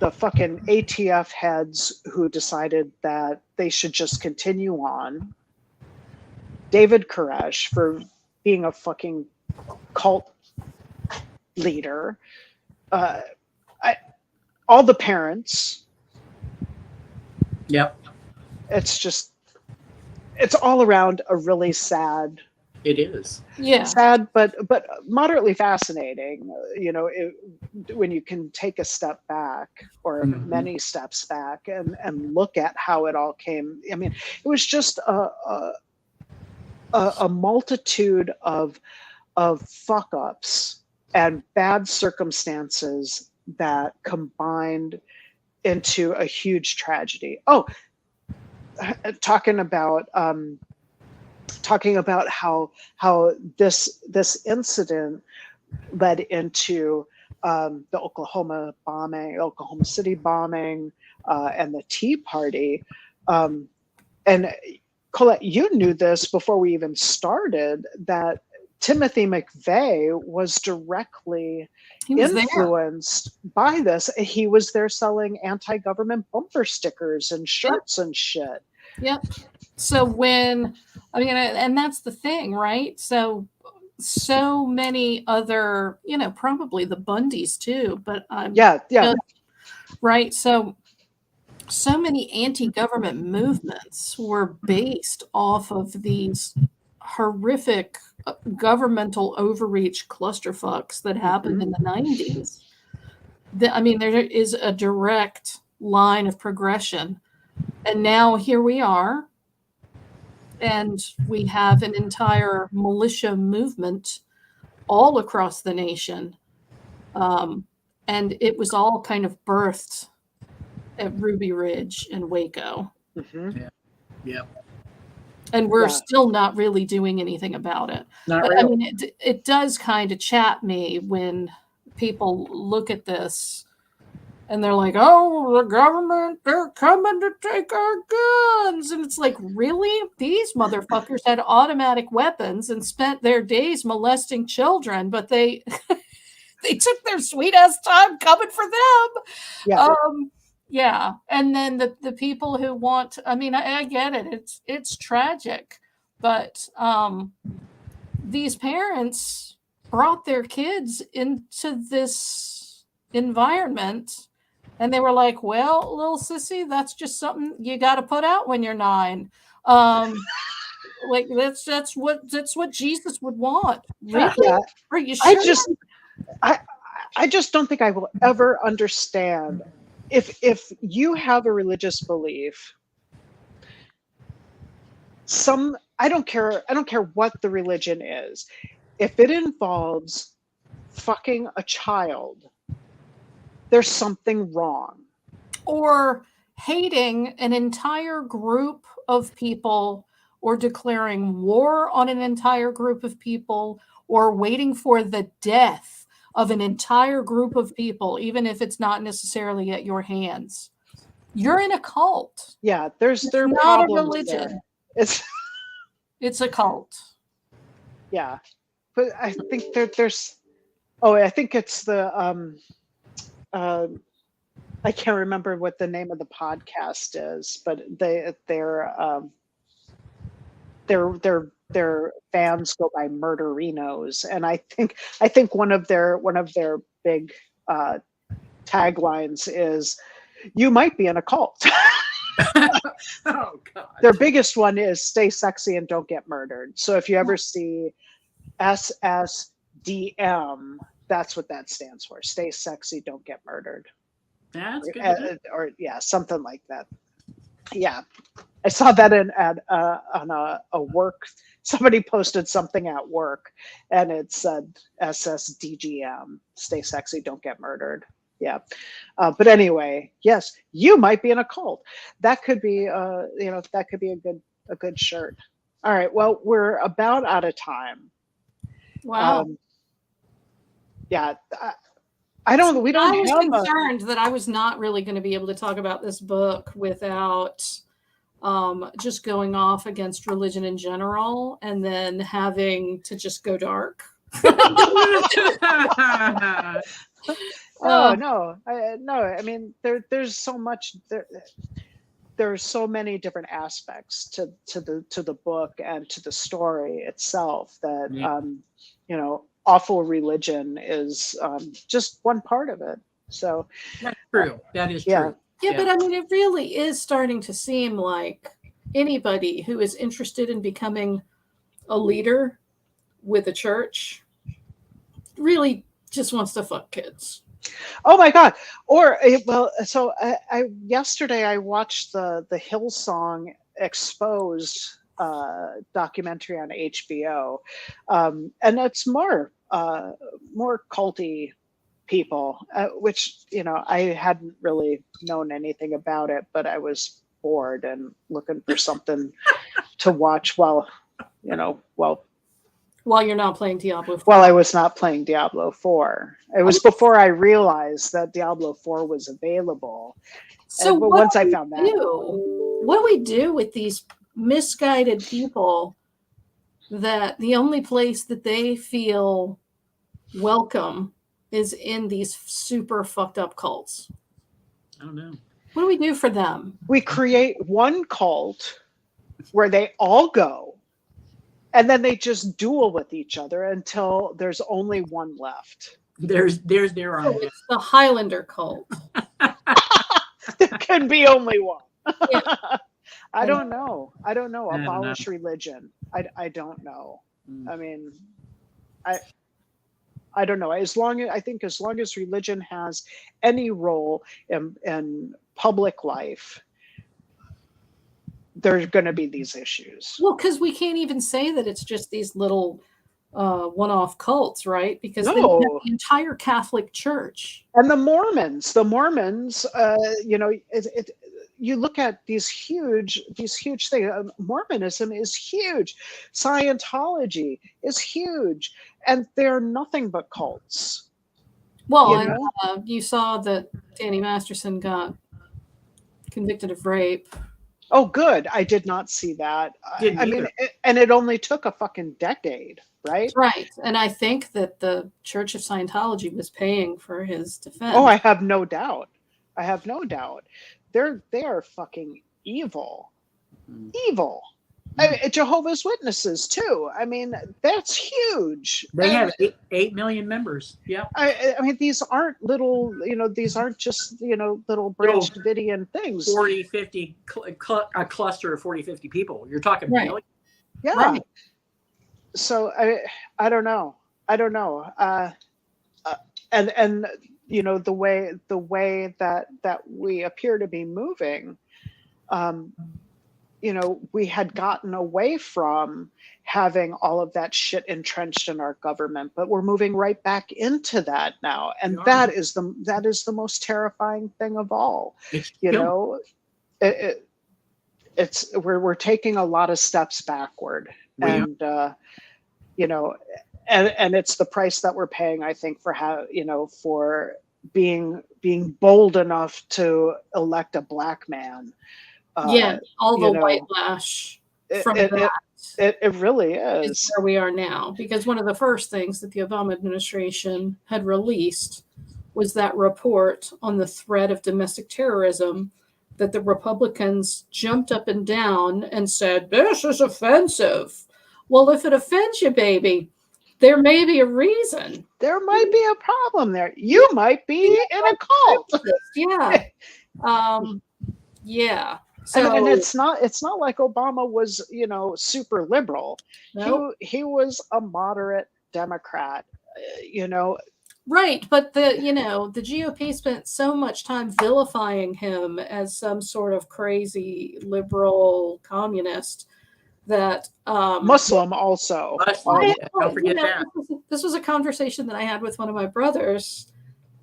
The fucking ATF heads who decided that they should just continue on. David Koresh for being a fucking cult leader. all the parents. Yep. It's all around a really sad. It is. Yeah. Sad, but moderately fascinating. When you can take a step back, or many steps back, and look at how it all came. I mean, it was just a multitude of fuck ups and bad circumstances that combined into a huge tragedy. Oh, talking about how this incident led into the Oklahoma City bombing, and the Tea Party. And Colette, you knew this before we even started, that Timothy McVeigh was directly influenced by this. He was there selling anti-government bumper stickers and shirts and shit. Yep. So and that's the thing, right? So many other, probably the Bundys too, but right. So many anti-government movements were based off of these horrific governmental overreach clusterfucks that happened in the 90s. There is a direct line of progression. And now here we are, and we have an entire militia movement all across the nation. And it was all kind of birthed at Ruby Ridge and Waco. Yeah. And we're still not really doing anything about it. Really. It does kind of chat me when people look at this and they're like, oh, the government, they're coming to take our guns. And it's like, really? These motherfuckers had automatic weapons and spent their days molesting children, but they took their sweet ass time coming for them. Yeah. And then the people who want, I get it. It's tragic, but these parents brought their kids into this environment, and they were like, well, little sissy, that's just something you got to put out when you're 9. Like that's what Jesus would want. Really? Yeah. Are you sure? I just don't think I will ever understand if you have a religious belief. I don't care what the religion is. If it involves fucking a child, there's something wrong. Or hating an entire group of people, or declaring war on an entire group of people, or waiting for the death of an entire group of people, even if it's not necessarily at your hands. You're in a cult. Yeah, there's not a religion. There. It's a cult. Yeah, but I think there's. Oh, I think it's the. I can't remember what the name of the podcast is, but their fans go by Murderinos, and I think one of their big taglines is, "You might be in a cult." Oh God! Their biggest one is "Stay sexy and don't get murdered." So if you ever see SSDM, that's what that stands for. Stay sexy, don't get murdered. That's good. Or something like that. Yeah, I saw that on a work. Somebody posted something at work, and it said SSDGM, stay sexy, don't get murdered. Yeah, but anyway, yes, you might be in a cult. That could be, that could be a good shirt. All right, well, we're about out of time. Wow. Yeah, I don't. We don't. I was concerned that I was not really going to be able to talk about this book without just going off against religion in general, and then having to just go dark. Oh no! I mean, there's so much. There's so many different aspects to the book and to the story itself that awful religion is just one part of it. So that's true. That is yeah. true. Yeah, but I mean, it really is starting to seem like anybody who is interested in becoming a leader with a church really just wants to fuck kids. Oh my God. Or well, so I yesterday I watched the Hillsong Exposed documentary on HBO, and it's more culty people, which I hadn't really known anything about it, but I was bored and looking for something to watch while you're not playing Diablo 4. While I was not playing Diablo 4. It was before I realized that Diablo 4 was available. So once I found that out. What do we do with these misguided people that the only place that they feel welcome is in these super fucked up cults? I don't know. What do we do for them? We create one cult where they all go, and then they just duel with each other until there's only one left. There's their own. It's the Highlander cult. There can be only one. Yeah. I don't know. Abolish know. religion. I don't know. I mean, I don't know. As long as religion has any role in public life, there's going to be these issues. Well, because we can't even say that it's just these little one-off cults, right? Because then you have the entire Catholic Church and the Mormons. You look at these huge things. Mormonism is huge. Scientology is huge, and they're nothing but cults. Well, you saw that Danny Masterson got convicted of rape. Oh, good. I did not see that. I mean, it only took a fucking decade, right? Right. And I think that the Church of Scientology was paying for his defense. Oh, I have no doubt. They are fucking evil. Evil. I mean, Jehovah's Witnesses too. I mean, that's huge. They have 8 million members. Yeah. I mean, these aren't little, these aren't just, little Branch Davidian things. 40, 50, a cluster of 40, 50 people. You're talking right. millions. Yeah. Right. So I don't know. And the way that we appear to be moving, we had gotten away from having all of that shit entrenched in our government, but we're moving right back into that now. And that is the most terrifying thing of all. We're taking a lot of steps backward. And it's the price that we're paying, I think, for being being bold enough to elect a black man. All the white lash from that. It really is where we are now. Because one of the first things that the Obama administration had released was that report on the threat of domestic terrorism that the Republicans jumped up and down and said, this is offensive. Well, if it offends you, baby, there may be a reason. There might be a problem there. You might be in a cult. Yeah. Yeah. So, and it's not like Obama was, super liberal. No. He was a moderate Democrat, Right, but the GOP spent so much time vilifying him as some sort of crazy liberal communist that Muslim also. Don't forget that. This was a conversation that I had with one of my brothers.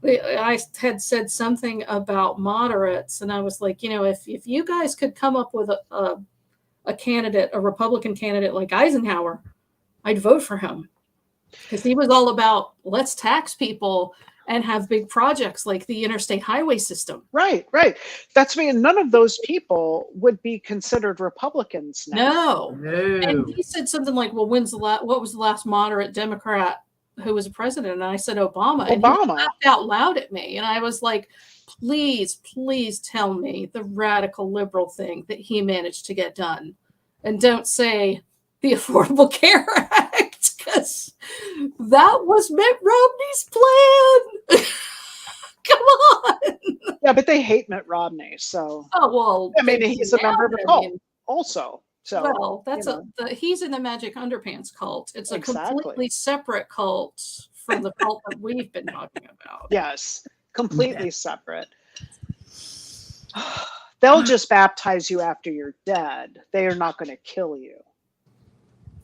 I had said something about moderates, and I was like, if you guys could come up with a candidate, a Republican candidate like Eisenhower, I'd vote for him. Because he was all about let's tax people and have big projects like the interstate highway system. Right. That's me. And none of those people would be considered Republicans now. No. And he said something like, well, what was the last moderate Democrat who was a president? And I said, Obama. And he laughed out loud at me. And I was like, please tell me the radical liberal thing that he managed to get done. And don't say the Affordable Care Act, because that was Mitt Romney's plan. Come on. Yeah, but they hate Mitt Romney, so Oh well. I mean, he's a member of a cult also. So well, that's he's in the Magic Underpants cult. It's a completely separate cult from the cult that we've been talking about. Yes, completely separate. They'll just baptize you after you're dead. They are not going to kill you.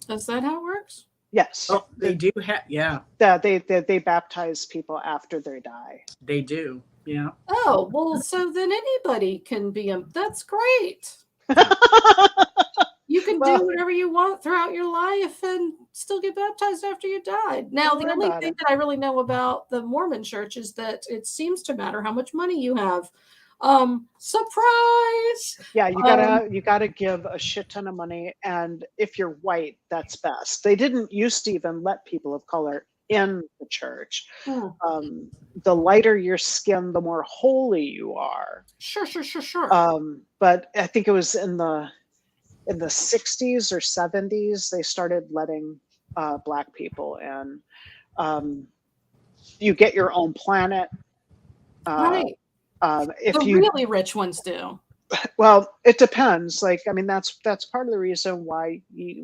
Is that how it works? Yes. Oh, they do have, yeah. They baptize people after they die. They do, yeah. Oh, well, so then anybody can be that's great. You can do whatever you want throughout your life and still get baptized after you died. Now, the only thing that I really know about the Mormon church is that it seems to matter how much money you have. Surprise! Yeah, you gotta give a shit ton of money, and if you're white, that's best. They didn't used to even let people of color in the church. The lighter your skin, the more holy you are. Sure. But I think it was in the 60s or 70s they started letting Black people in. You get your own planet. Right. If the you really rich ones do. Well, it depends. Like, I mean, that's part of the reason why they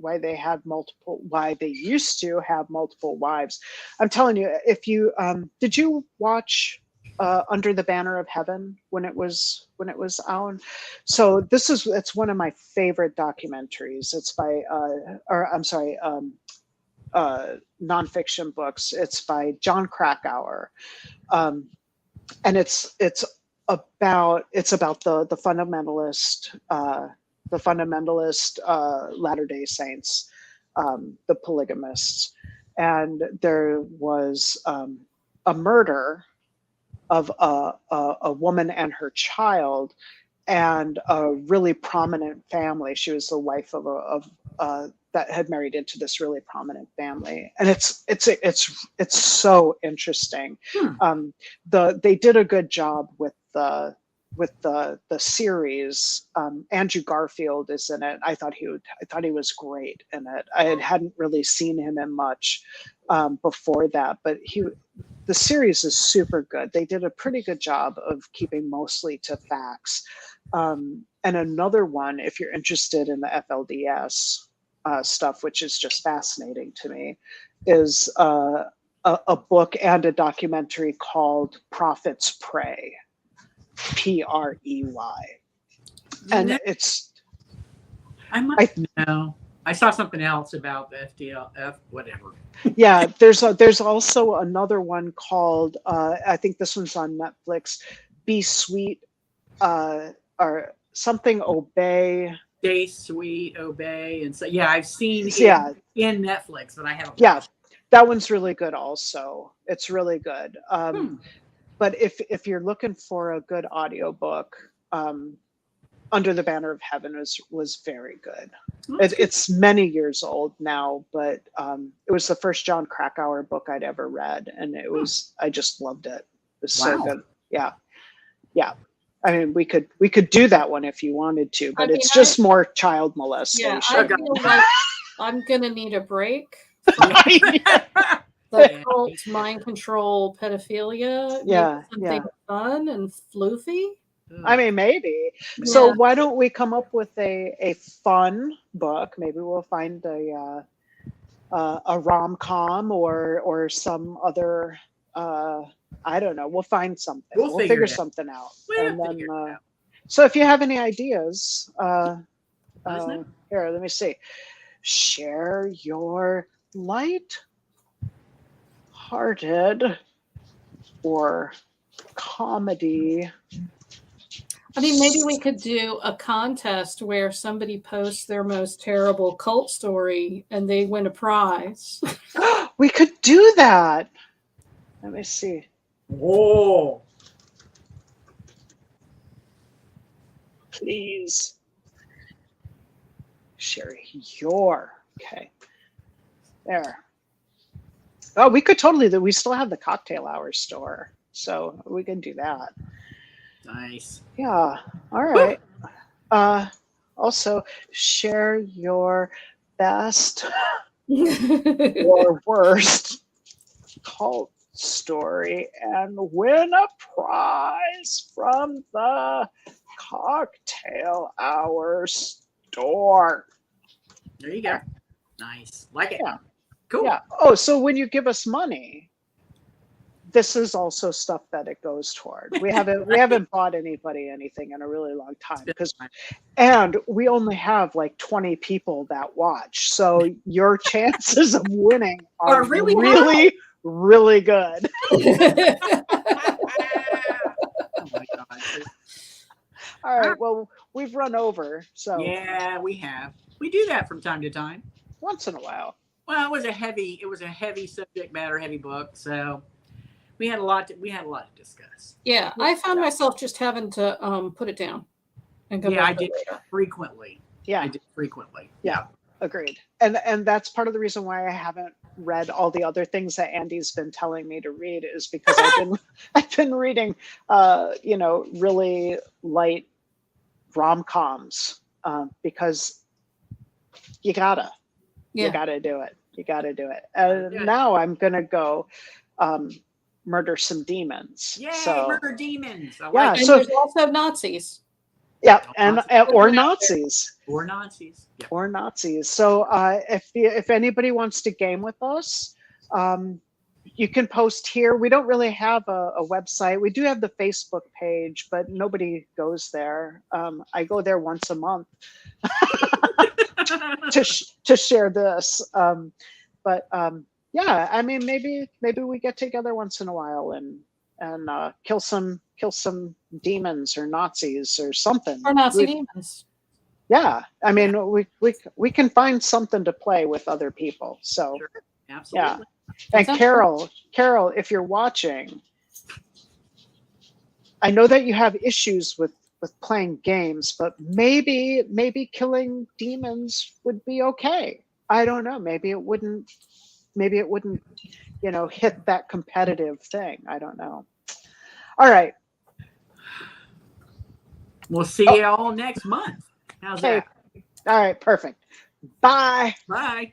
used to have multiple wives. I'm telling you, if you did you watch Under the Banner of Heaven when it was out? So it's one of my favorite documentaries. It's by nonfiction books. It's by John Krakauer, and it's about the fundamentalist Latter-day Saints, the polygamists, and there was a murder of a woman and her child, and a really prominent family. She was the wife of that had married into this really prominent family, and it's so interesting. They did a good job with the series. Andrew Garfield is in it. I thought he was great in it. I hadn't really seen him in much before that, but the series is super good. They did a pretty good job of keeping mostly to facts. And another one, if you're interested in the FLDS stuff, which is just fascinating to me, is a book and a documentary called Prophets Pray, Prey. And it's... I saw something else about the FDLF, whatever. Yeah, there's also another one called, I think this one's on Netflix, Be Sweet, or something, Obey. Stay Sweet, Obey, and so yeah, I've seen it in Netflix, but I haven't. Yeah, that one's really good. Also, it's really good. But if you're looking for a good audiobook, Under the Banner of Heaven was very good. It's many years old now, but it was the first John Krakauer book I'd ever read, and I just loved it. It was so good. Yeah. I mean, we could do that one if you wanted to, but it's just more child molestation. Yeah, I feel like I'm gonna need a break. The cult, mind control, pedophilia. Yeah, something fun and floofy. I mean, maybe. Yeah. So why don't we come up with a fun book? Maybe we'll find a rom-com or some other. I don't know. We'll find something. We'll figure something out. So if you have any ideas, here, let me see. Share your light-hearted or comedy. I mean, maybe we could do a contest where somebody posts their most terrible cult story and they win a prize. We could do that. Let me see. Whoa. Please share your. Okay. There. Oh, we could totally we still have the cocktail hour store, so we can do that. Nice. Yeah. All right. Also share your best or worst cult story. story and win a prize from the Cocktail Hour store. There you go. Nice. Like it. Yeah. Cool. Yeah. Oh, so when you give us money, this is also stuff that it goes toward. We haven't bought anybody anything in a really long time and we only have like 20 people that watch. So your chances of winning are really, really good. Oh my God. All right. Well, we've run over. So yeah, we have. We do that from time to time. Once in a while. Well, it was a heavy subject matter, heavy book. So we had a lot to discuss. Yeah, I found myself just having to put it down and come back. I did frequently. Yeah, I did frequently. Yeah, agreed. And that's part of the reason why I haven't read all the other things that Andy's been telling me to read, is because I've been reading really light rom-coms because you gotta do it. You gotta do it. And now I'm gonna go murder some demons. Yay, so, murder demons. And there's also Nazis. Yeah, or Nazis. Or Nazis. Yep. Or Nazis. So if anybody wants to game with us, you can post here. We don't really have a website. We do have the Facebook page, but nobody goes there. I go there once a month to share this. Yeah, I mean, maybe we get together once in a while and kill some demons or Nazis or something. Or Nazi demons. Yeah, I mean, we can find something to play with other people. So sure. Absolutely. Yeah. And Carol, if you're watching, I know that you have issues with playing games, but maybe killing demons would be okay. I don't know. Maybe it wouldn't, hit that competitive thing. I don't know. All right. We'll see you all next month. How's that? All right. Perfect. Bye. Bye.